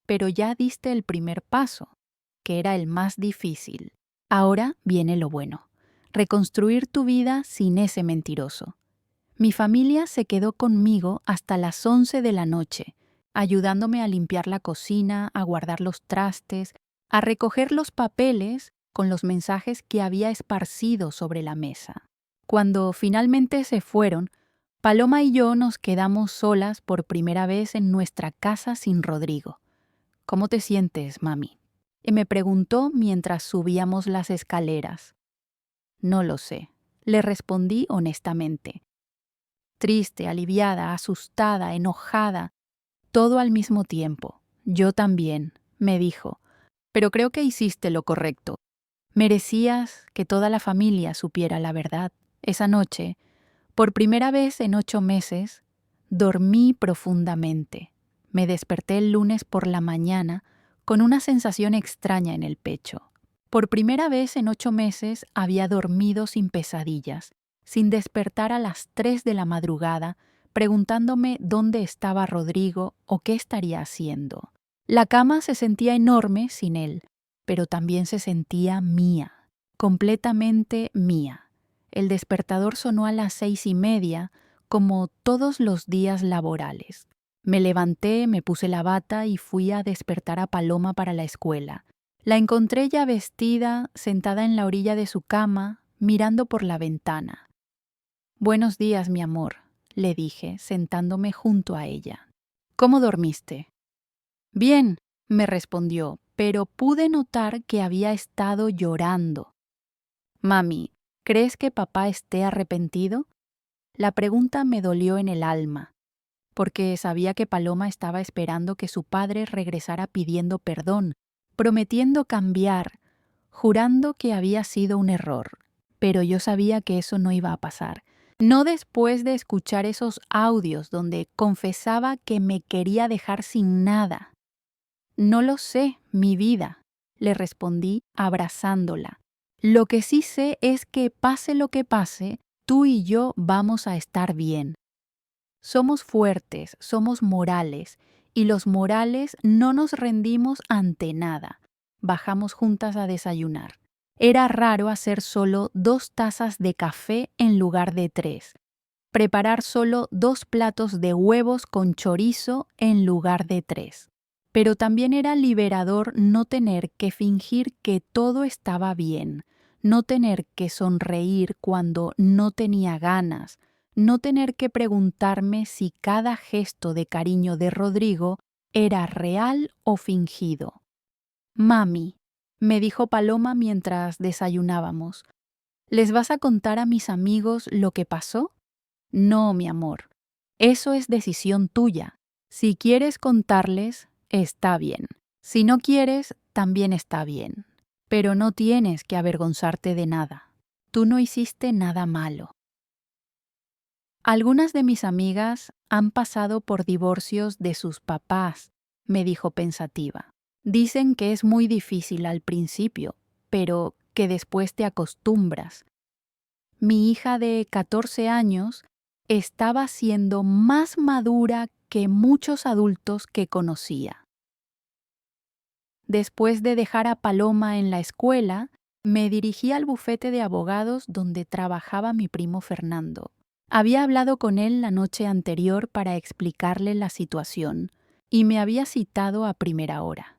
S1: pero ya diste el primer paso, que era el más difícil. Ahora viene lo bueno, reconstruir tu vida sin ese mentiroso. Mi familia se quedó conmigo hasta las 11 de la noche, ayudándome a limpiar la cocina, a guardar los trastes, a recoger los papeles con los mensajes que había esparcido sobre la mesa. Cuando finalmente se fueron, Paloma y yo nos quedamos solas por primera vez en nuestra casa sin Rodrigo. ¿Cómo te sientes, mami? Y me preguntó mientras subíamos las escaleras. No lo sé, le respondí honestamente. Triste, aliviada, asustada, enojada, todo al mismo tiempo. Yo también, me dijo, pero creo que hiciste lo correcto. Merecías que toda la familia supiera la verdad. Esa noche, por primera vez en 8 meses, dormí profundamente. Me desperté el lunes por la mañana con una sensación extraña en el pecho. Por primera vez en 8 meses había dormido sin pesadillas, sin despertar a las 3 de la madrugada, preguntándome dónde estaba Rodrigo o qué estaría haciendo. La cama se sentía enorme sin él, pero también se sentía mía, completamente mía. El despertador sonó a las 6:30, como todos los días laborales. Me levanté, me puse la bata y fui a despertar a Paloma para la escuela. La encontré ya vestida, sentada en la orilla de su cama, mirando por la ventana. «Buenos días, mi amor», le dije, sentándome junto a ella. «¿Cómo dormiste?» «Bien», me respondió, pero pude notar que había estado llorando. «Mami, ¿crees que papá esté arrepentido?» La pregunta me dolió en el alma, porque sabía que Paloma estaba esperando que su padre regresara pidiendo perdón, prometiendo cambiar, jurando que había sido un error. Pero yo sabía que eso no iba a pasar. No después de escuchar esos audios donde confesaba que me quería dejar sin nada. «No lo sé, mi vida», le respondí abrazándola. «Lo que sí sé es que pase lo que pase, tú y yo vamos a estar bien. Somos fuertes, somos morales, y los morales no nos rendimos ante nada». Bajamos juntas a desayunar. Era raro hacer solo 2 tazas de café en lugar de 3. Preparar solo 2 platos de huevos con chorizo en lugar de 3. Pero también era liberador no tener que fingir que todo estaba bien, no tener que sonreír cuando no tenía ganas, no tener que preguntarme si cada gesto de cariño de Rodrigo era real o fingido. «Mami», me dijo Paloma mientras desayunábamos, «¿les vas a contar a mis amigos lo que pasó?» «No, mi amor, eso es decisión tuya. Si quieres contarles, está bien. Si no quieres, también está bien. Pero no tienes que avergonzarte de nada. Tú no hiciste nada malo». «Algunas de mis amigas han pasado por divorcios de sus papás», me dijo pensativa. «Dicen que es muy difícil al principio, pero que después te acostumbras. Mi hija de 14 años estaba siendo más madura que muchos adultos que conocía. Después de dejar a Paloma en la escuela, me dirigí al bufete de abogados donde trabajaba mi primo Fernando. Había hablado con él la noche anterior para explicarle la situación y me había citado a primera hora.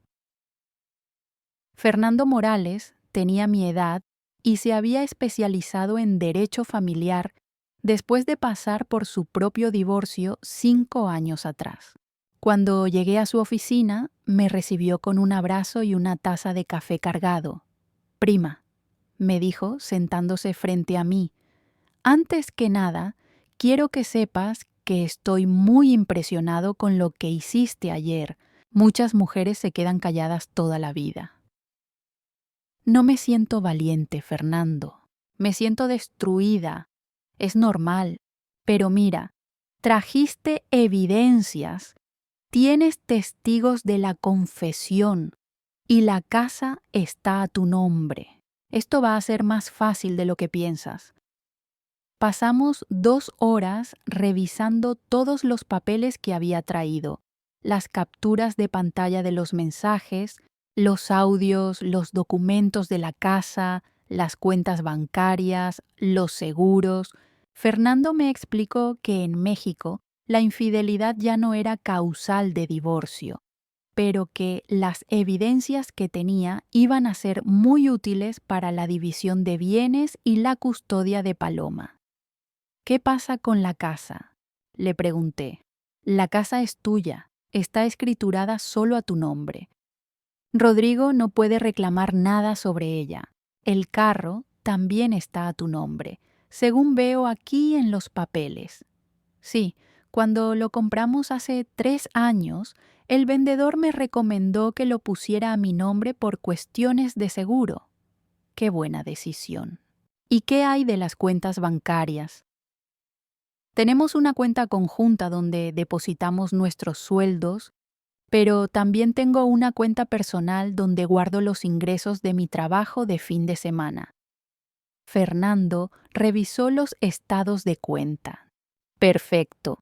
S1: Fernando Morales tenía mi edad y se había especializado en derecho familiar después de pasar por su propio divorcio 5 años atrás. Cuando llegué a su oficina, me recibió con un abrazo y una taza de café cargado. «Prima», me dijo sentándose frente a mí, «antes que nada, quiero que sepas que estoy muy impresionado con lo que hiciste ayer. Muchas mujeres se quedan calladas toda la vida». «No me siento valiente, Fernando. Me siento destruida. Es normal. Pero mira, trajiste evidencias. Tienes testigos de la confesión. Y la casa está a tu nombre. Esto va a ser más fácil de lo que piensas». Pasamos 2 horas revisando todos los papeles que había traído, las capturas de pantalla de los mensajes, los audios, los documentos de la casa, las cuentas bancarias, los seguros. Fernando me explicó que en México la infidelidad ya no era causal de divorcio, pero que las evidencias que tenía iban a ser muy útiles para la división de bienes y la custodia de Paloma. «¿Qué pasa con la casa?», le pregunté. «La casa es tuya, está escriturada solo a tu nombre. Rodrigo no puede reclamar nada sobre ella. El carro también está a tu nombre, según veo aquí en los papeles. Sí, cuando lo compramos hace 3 años, el vendedor me recomendó que lo pusiera a mi nombre por cuestiones de seguro. Qué buena decisión. ¿Y qué hay de las cuentas bancarias?». «Tenemos una cuenta conjunta donde depositamos nuestros sueldos, pero también tengo una cuenta personal donde guardo los ingresos de mi trabajo de fin de semana». Fernando revisó los estados de cuenta. «Perfecto.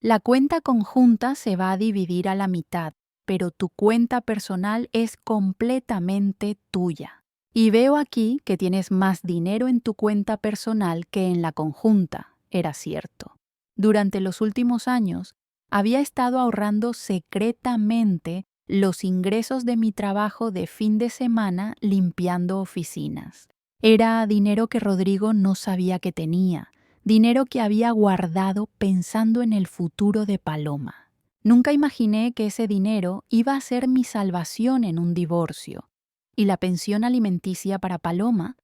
S1: La cuenta conjunta se va a dividir a la mitad pero tu cuenta personal es completamente tuya. Y veo aquí que tienes más dinero en tu cuenta personal que en la conjunta. Era cierto. Durante los últimos años, había estado ahorrando secretamente los ingresos de mi trabajo de fin de semana limpiando oficinas. Era dinero que Rodrigo no sabía que tenía, dinero que había guardado pensando en el futuro de Paloma. Nunca imaginé que ese dinero iba a ser mi salvación en un divorcio. Y la pensión alimenticia para Paloma,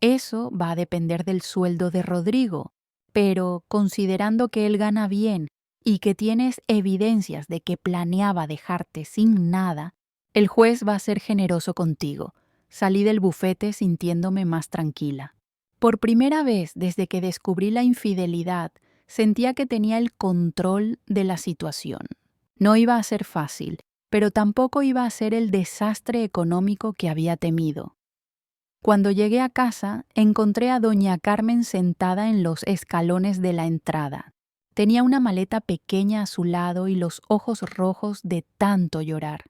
S1: eso va a depender del sueldo de Rodrigo, pero considerando que él gana bien y que tienes evidencias de que planeaba dejarte sin nada, el juez va a ser generoso contigo. Salí del bufete sintiéndome más tranquila. Por primera vez desde que descubrí la infidelidad, sentía que tenía el control de la situación. No iba a ser fácil, pero tampoco iba a ser el desastre económico que había temido. Cuando llegué a casa, encontré a doña Carmen sentada en los escalones de la entrada. Tenía una maleta pequeña a su lado y los ojos rojos de tanto llorar.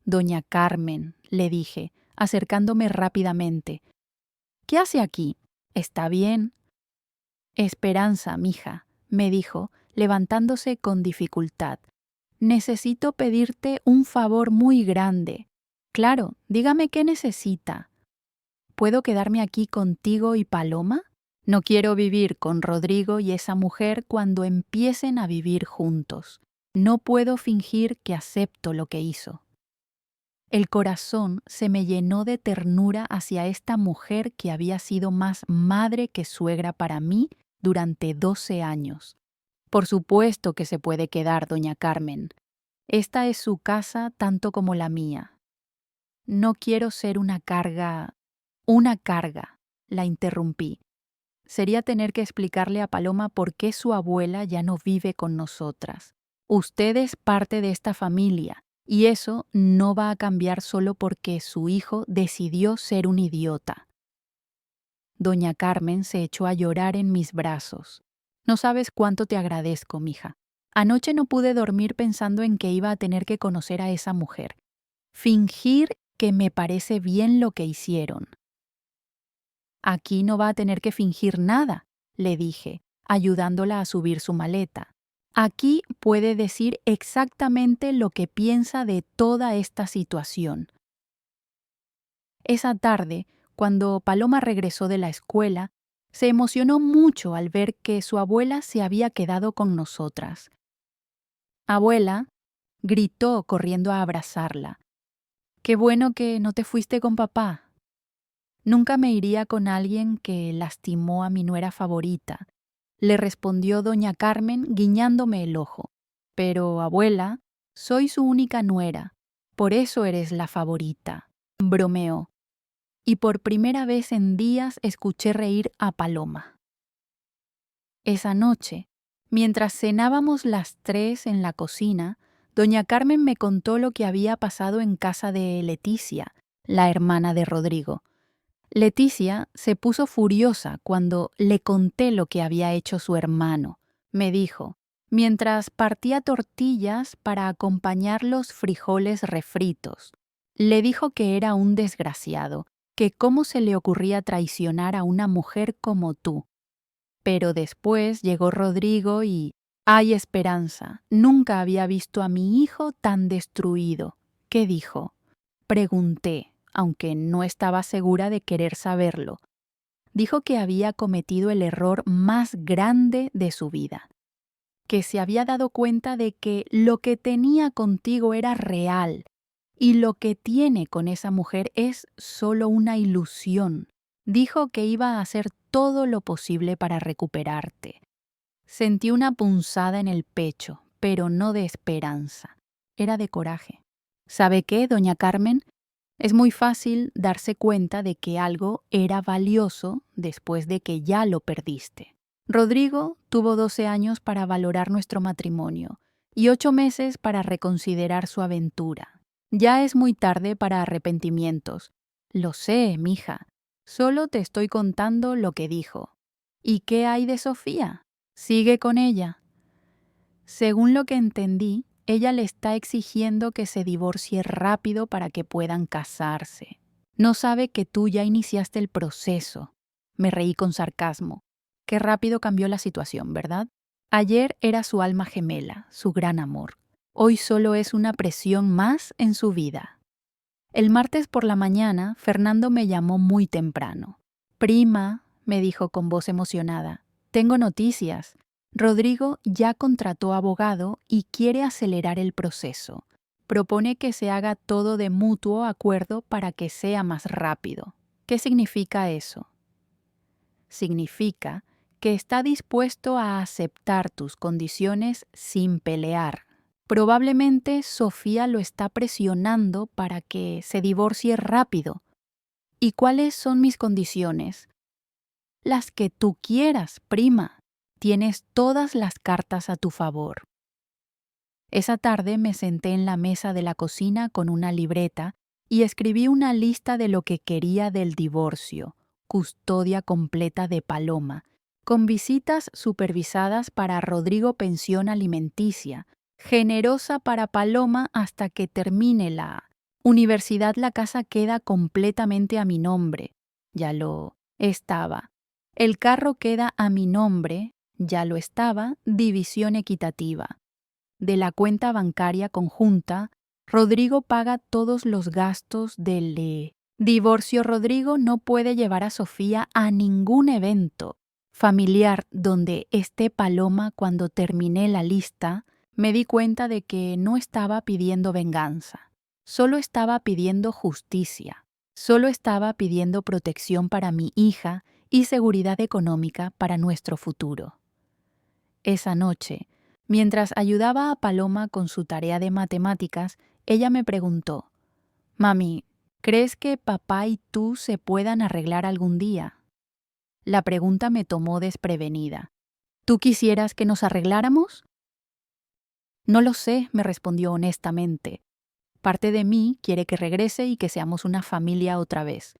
S1: Doña Carmen, le dije, acercándome rápidamente. ¿Qué hace aquí? ¿Está bien? Esperanza, mija, me dijo, levantándose con dificultad. Necesito pedirte un favor muy grande. Claro, dígame qué necesita. ¿Puedo quedarme aquí contigo y Paloma? No quiero vivir con Rodrigo y esa mujer cuando empiecen a vivir juntos. No puedo fingir que acepto lo que hizo. El corazón se me llenó de ternura hacia esta mujer que había sido más madre que suegra para mí durante 12 años. Por supuesto que se puede quedar, doña Carmen. Esta es su casa tanto como la mía. No quiero ser una carga, la interrumpí. Sería tener que explicarle a Paloma por qué su abuela ya no vive con nosotras. Usted es parte de esta familia, y eso no va a cambiar solo porque su hijo decidió ser un idiota. Doña Carmen se echó a llorar en mis brazos. No sabes cuánto te agradezco, mija. Anoche no pude dormir pensando en que iba a tener que conocer a esa mujer. Fingir que me parece bien lo que hicieron. Aquí no va a tener que fingir nada, le dije, ayudándola a subir su maleta. Aquí puede decir exactamente lo que piensa de toda esta situación. Esa tarde, cuando Paloma regresó de la escuela, se emocionó mucho al ver que su abuela se había quedado con nosotras. Abuela, gritó corriendo a abrazarla. Qué bueno que no te fuiste con papá. Nunca me iría con alguien que lastimó a mi nuera favorita, le respondió doña Carmen guiñándome el ojo. Pero, abuela, soy su única nuera, por eso eres la favorita, bromeó. Y por primera vez en días escuché reír a Paloma. Esa noche, mientras cenábamos las 3 en la cocina, doña Carmen me contó lo que había pasado en casa de Leticia, la hermana de Rodrigo. Leticia se puso furiosa cuando le conté lo que había hecho su hermano. Me dijo, mientras partía tortillas para acompañar los frijoles refritos. Le dijo que era un desgraciado, que cómo se le ocurría traicionar a una mujer como tú. Pero después llegó Rodrigo y... ¡Ay, Esperanza! Nunca había visto a mi hijo tan destruido. ¿Qué dijo? Pregunté, aunque no estaba segura de querer saberlo. Dijo que había cometido el error más grande de su vida, que se había dado cuenta de que lo que tenía contigo era real y lo que tiene con esa mujer es solo una ilusión. Dijo que iba a hacer todo lo posible para recuperarte. Sentí una punzada en el pecho, pero no de esperanza. Era de coraje. ¿Sabe qué, doña Carmen? Es muy fácil darse cuenta de que algo era valioso después de que ya lo perdiste. Rodrigo tuvo 12 años para valorar nuestro matrimonio y 8 meses para reconsiderar su aventura. Ya es muy tarde para arrepentimientos. Lo sé, mija. Solo te estoy contando lo que dijo. ¿Y qué hay de Sofía? ¿Sigue con ella? Según lo que entendí, ella le está exigiendo que se divorcie rápido para que puedan casarse. No sabe que tú ya iniciaste el proceso. Me reí con sarcasmo. Qué rápido cambió la situación, ¿verdad? Ayer era su alma gemela, su gran amor. Hoy solo es una presión más en su vida. El martes por la mañana, Fernando me llamó muy temprano. Prima, me dijo con voz emocionada, tengo noticias. Rodrigo ya contrató abogado y quiere acelerar el proceso. Propone que se haga todo de mutuo acuerdo para que sea más rápido. ¿Qué significa eso? Significa que está dispuesto a aceptar tus condiciones sin pelear. Probablemente Sofía lo está presionando para que se divorcie rápido. ¿Y cuáles son mis condiciones? Las que tú quieras, prima. Tienes todas las cartas a tu favor. Esa tarde me senté en la mesa de la cocina con una libreta y escribí una lista de lo que quería del divorcio, custodia completa de Paloma, con visitas supervisadas para Rodrigo pensión alimenticia, generosa para Paloma hasta que termine la universidad. La casa queda completamente a mi nombre. Ya lo estaba. El carro queda a mi nombre. Ya lo estaba. División equitativa. De la cuenta bancaria conjunta, Rodrigo paga todos los gastos del divorcio. Rodrigo no puede llevar a Sofía a ningún evento familiar donde esté Paloma. Cuando terminé la lista, me di cuenta de que no estaba pidiendo venganza, solo estaba pidiendo justicia, solo estaba pidiendo protección para mi hija y seguridad económica para nuestro futuro. Esa noche, mientras ayudaba a Paloma con su tarea de matemáticas, ella me preguntó, «Mami, ¿crees que papá y tú se puedan arreglar algún día?» La pregunta me tomó desprevenida. ¿Tú quisieras que nos arregláramos? No lo sé, me respondió honestamente. Parte de mí quiere que regrese y que seamos una familia otra vez.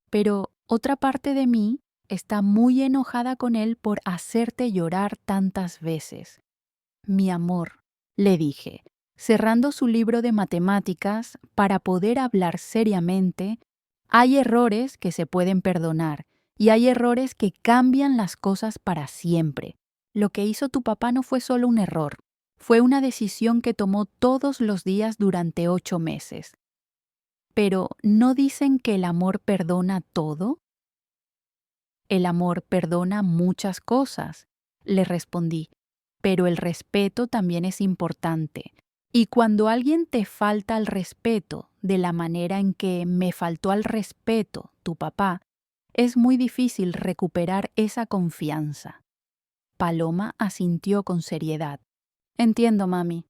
S1: Pero otra parte de mí está muy enojada con él por hacerte llorar tantas veces. Mi amor, le dije, cerrando su libro de matemáticas para poder hablar seriamente, hay errores que se pueden perdonar y hay errores que cambian las cosas para siempre. Lo que hizo tu papá no fue solo un error, fue una decisión que tomó todos los días durante 8 meses. Pero, ¿no dicen que el amor perdona todo? El amor perdona muchas cosas, le respondí, pero el respeto también es importante. Y cuando alguien te falta al respeto de la manera en que me faltó al respeto tu papá, es muy difícil recuperar esa confianza. Paloma asintió con seriedad. Entiendo, mami.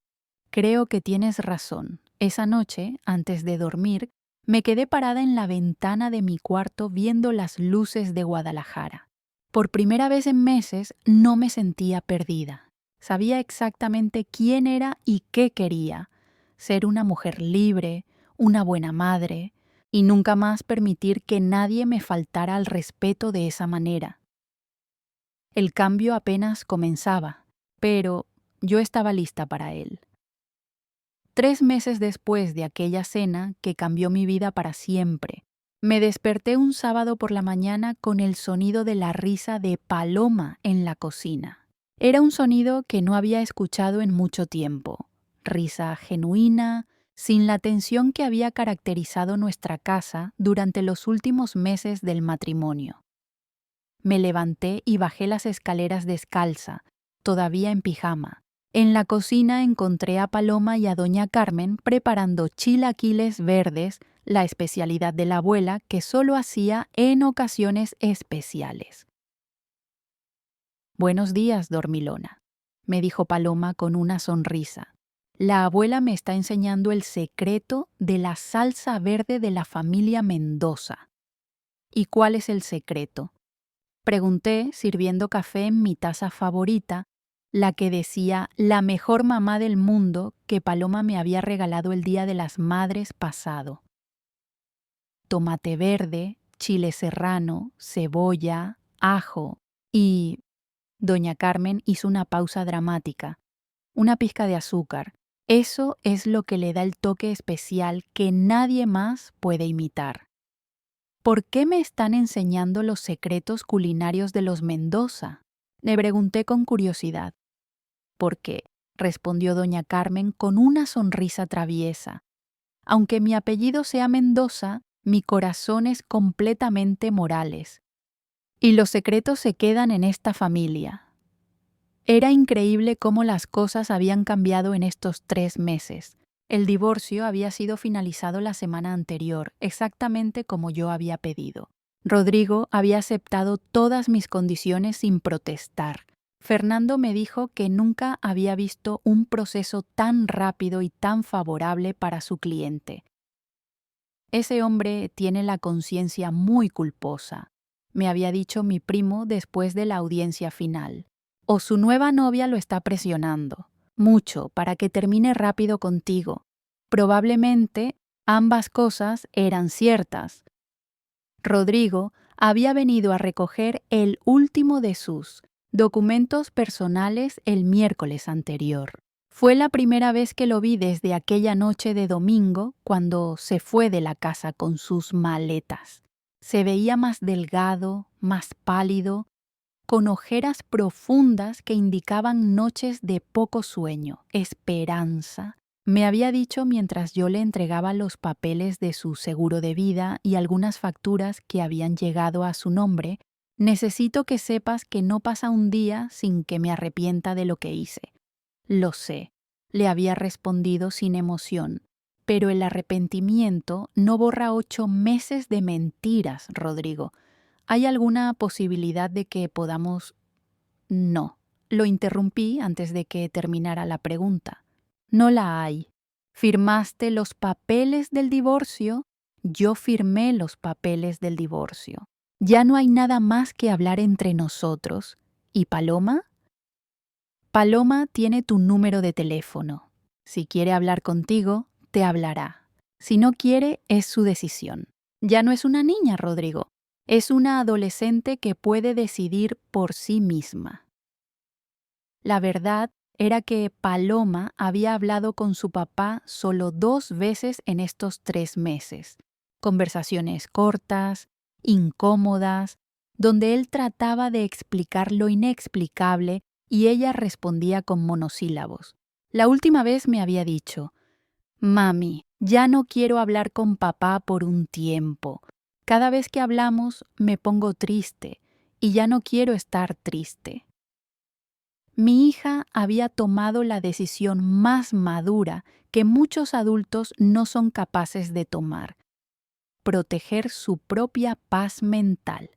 S1: Creo que tienes razón. Esa noche, antes de dormir, me quedé parada en la ventana de mi cuarto viendo las luces de Guadalajara. Por primera vez en meses no me sentía perdida. Sabía exactamente quién era y qué quería. Ser una mujer libre, una buena madre, y nunca más permitir que nadie me faltara al respeto de esa manera. El cambio apenas comenzaba, pero yo estaba lista para él. 3 meses después de aquella cena que cambió mi vida para siempre, me desperté un sábado por la mañana con el sonido de la risa de Paloma en la cocina. Era un sonido que no había escuchado en mucho tiempo. Risa genuina, sin la tensión que había caracterizado nuestra casa durante los últimos meses del matrimonio. Me levanté y bajé las escaleras descalza, todavía en pijama. En la cocina encontré a Paloma y a doña Carmen preparando chilaquiles verdes, la especialidad de la abuela que solo hacía en ocasiones especiales. «Buenos días, dormilona», me dijo Paloma con una sonrisa. «La abuela me está enseñando el secreto de la salsa verde de la familia Mendoza». «¿Y cuál es el secreto?», pregunté, sirviendo café en mi taza favorita, la que decía la mejor mamá del mundo que Paloma me había regalado el Día de las Madres pasado. Tomate verde, chile serrano, cebolla, ajo y... Doña Carmen hizo una pausa dramática, una pizca de azúcar, Eso es lo que le da el toque especial que nadie más puede imitar. ¿Por qué me están enseñando los secretos culinarios de los Mendoza? Le pregunté con curiosidad. ¿Por qué? Respondió doña Carmen con una sonrisa traviesa. Aunque mi apellido sea Mendoza, mi corazón es completamente Morales. Y los secretos se quedan en esta familia. Era increíble cómo las cosas habían cambiado en estos 3 meses. El divorcio había sido finalizado la semana anterior, exactamente como yo había pedido. Rodrigo había aceptado todas mis condiciones sin protestar. Fernando me dijo que nunca había visto un proceso tan rápido y tan favorable para su cliente. Ese hombre tiene la conciencia muy culposa, me había dicho mi primo después de la audiencia final. O su nueva novia lo está presionando, mucho, para que termine rápido contigo. Probablemente ambas cosas eran ciertas. Rodrigo había venido a recoger el último de sus documentos personales el miércoles anterior. Fue la primera vez que lo vi desde aquella noche de domingo cuando se fue de la casa con sus maletas. Se veía más delgado, más pálido, con ojeras profundas que indicaban noches de poco sueño, esperanza. Me había dicho mientras yo le entregaba los papeles de su seguro de vida y algunas facturas que habían llegado a su nombre, necesito que sepas que no pasa un día sin que me arrepienta de lo que hice. Lo sé, le había respondido sin emoción, pero el arrepentimiento no borra 8 meses de mentiras, Rodrigo. ¿Hay alguna posibilidad de que podamos...? No, lo interrumpí antes de que terminara la pregunta. No la hay. ¿Firmaste los papeles del divorcio? Yo firmé los papeles del divorcio. Ya no hay nada más que hablar entre nosotros. ¿Y Paloma? Paloma tiene tu número de teléfono. Si quiere hablar contigo, te hablará. Si no quiere, es su decisión. Ya no es una niña, Rodrigo. Es una adolescente que puede decidir por sí misma. La verdad era que Paloma había hablado con su papá solo 2 veces en estos 3 meses. Conversaciones cortas, incómodas, donde él trataba de explicar lo inexplicable y ella respondía con monosílabos. La última vez me había dicho: «Mami, ya no quiero hablar con papá por un tiempo. Cada vez que hablamos me pongo triste y ya no quiero estar triste». Mi hija había tomado la decisión más madura que muchos adultos no son capaces de tomar: proteger su propia paz mental.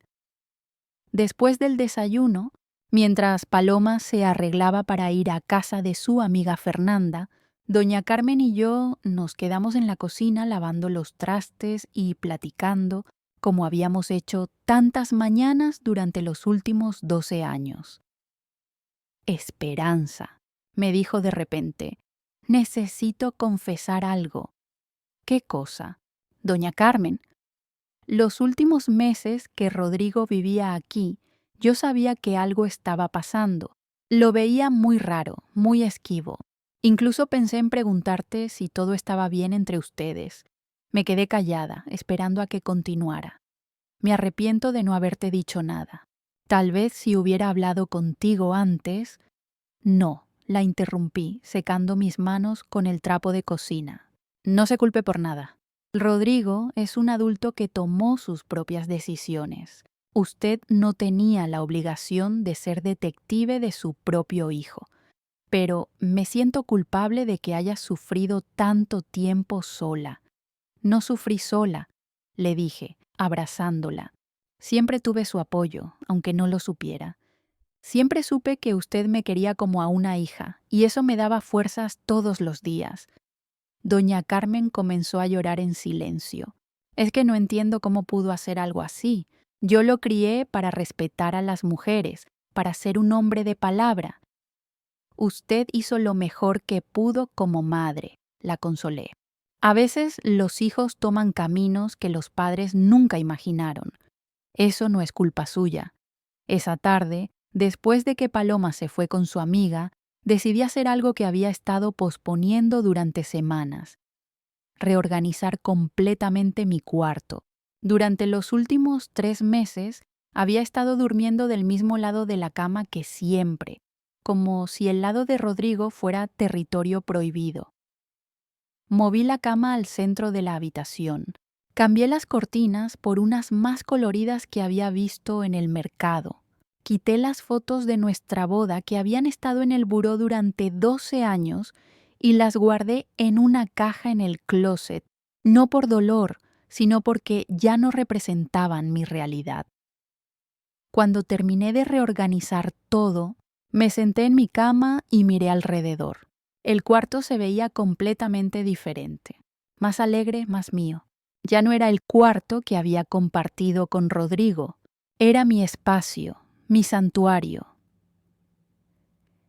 S1: Después del desayuno, mientras Paloma se arreglaba para ir a casa de su amiga Fernanda, doña Carmen y yo nos quedamos en la cocina lavando los trastes y platicando como habíamos hecho tantas mañanas durante los últimos 12 años. «Esperanza», me dijo de repente, «necesito confesar algo». «¿Qué cosa?» «Doña Carmen, los últimos meses que Rodrigo vivía aquí, yo sabía que algo estaba pasando. Lo veía muy raro, muy esquivo. Incluso pensé en preguntarte si todo estaba bien entre ustedes. Me quedé callada, esperando a que continuara. Me arrepiento de no haberte dicho nada. Tal vez si hubiera hablado contigo antes... No, la interrumpí, secando mis manos con el trapo de cocina. No se culpe por nada. Rodrigo es un adulto que tomó sus propias decisiones. Usted no tenía la obligación de ser detective de su propio hijo. Pero me siento culpable de que haya sufrido tanto tiempo sola. No sufrí sola, le dije, abrazándola. Siempre tuve su apoyo, aunque no lo supiera. Siempre supe que usted me quería como a una hija, y eso me daba fuerzas todos los días. Doña Carmen comenzó a llorar en silencio. Es que no entiendo cómo pudo hacer algo así. Yo lo crié para respetar a las mujeres, para ser un hombre de palabra. Usted hizo lo mejor que pudo como madre, la consolé. A veces los hijos toman caminos que los padres nunca imaginaron. Eso no es culpa suya. Esa tarde, después de que Paloma se fue con su amiga, Decidí hacer algo que había estado posponiendo durante semanas: reorganizar completamente mi cuarto. Durante los últimos 3 meses había estado durmiendo del mismo lado de la cama que siempre, como si el lado de Rodrigo fuera territorio prohibido. Moví la cama al centro de la habitación. Cambié las cortinas por unas más coloridas que había visto en el mercado. Quité las fotos de nuestra boda que habían estado en el buró durante 12 años y las guardé en una caja en el closet, no por dolor, sino porque ya no representaban mi realidad. Cuando terminé de reorganizar todo, me senté en mi cama y miré alrededor. El cuarto se veía completamente diferente, más alegre, más mío. Ya no era el cuarto que había compartido con Rodrigo, era mi espacio, mi santuario.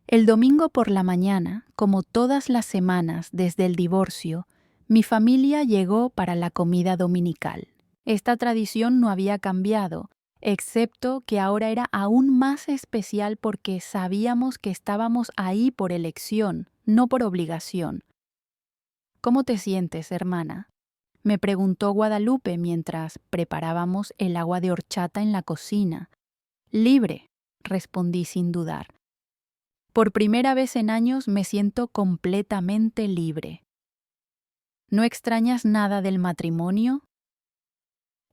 S1: El domingo por la mañana, como todas las semanas desde el divorcio, mi familia llegó para la comida dominical. Esta tradición no había cambiado, excepto que ahora era aún más especial porque sabíamos que estábamos ahí por elección, no por obligación. ¿Cómo te sientes, hermana?, me preguntó Guadalupe mientras preparábamos el agua de horchata en la cocina. Libre, respondí sin dudar. Por primera vez en años me siento completamente libre. ¿No extrañas nada del matrimonio?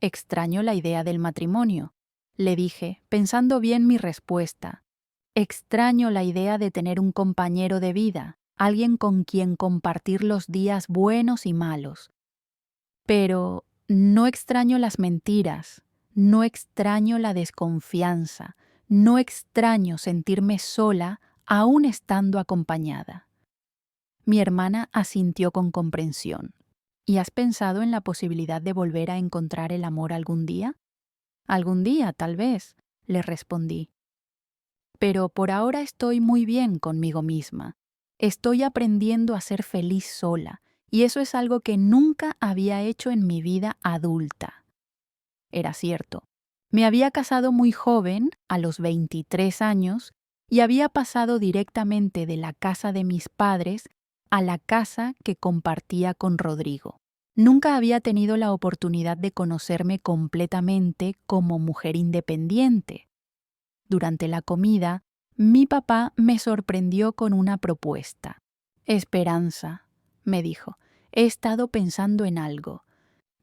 S1: Extraño la idea del matrimonio, le dije, pensando bien mi respuesta. Extraño la idea de tener un compañero de vida, alguien con quien compartir los días buenos y malos. Pero no extraño las mentiras, no extraño la desconfianza, no extraño sentirme sola aún estando acompañada. Mi hermana asintió con comprensión. ¿Y has pensado en la posibilidad de volver a encontrar el amor algún día? Algún día, tal vez, le respondí. Pero por ahora estoy muy bien conmigo misma. Estoy aprendiendo a ser feliz sola, y eso es algo que nunca había hecho en mi vida adulta. Era cierto. Me había casado muy joven, a los 23 años, y había pasado directamente de la casa de mis padres a la casa que compartía con Rodrigo. Nunca había tenido la oportunidad de conocerme completamente como mujer independiente. Durante la comida, mi papá me sorprendió con una propuesta. Esperanza, me dijo, he estado pensando en algo.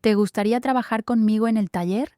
S1: ¿Te gustaría trabajar conmigo en el taller?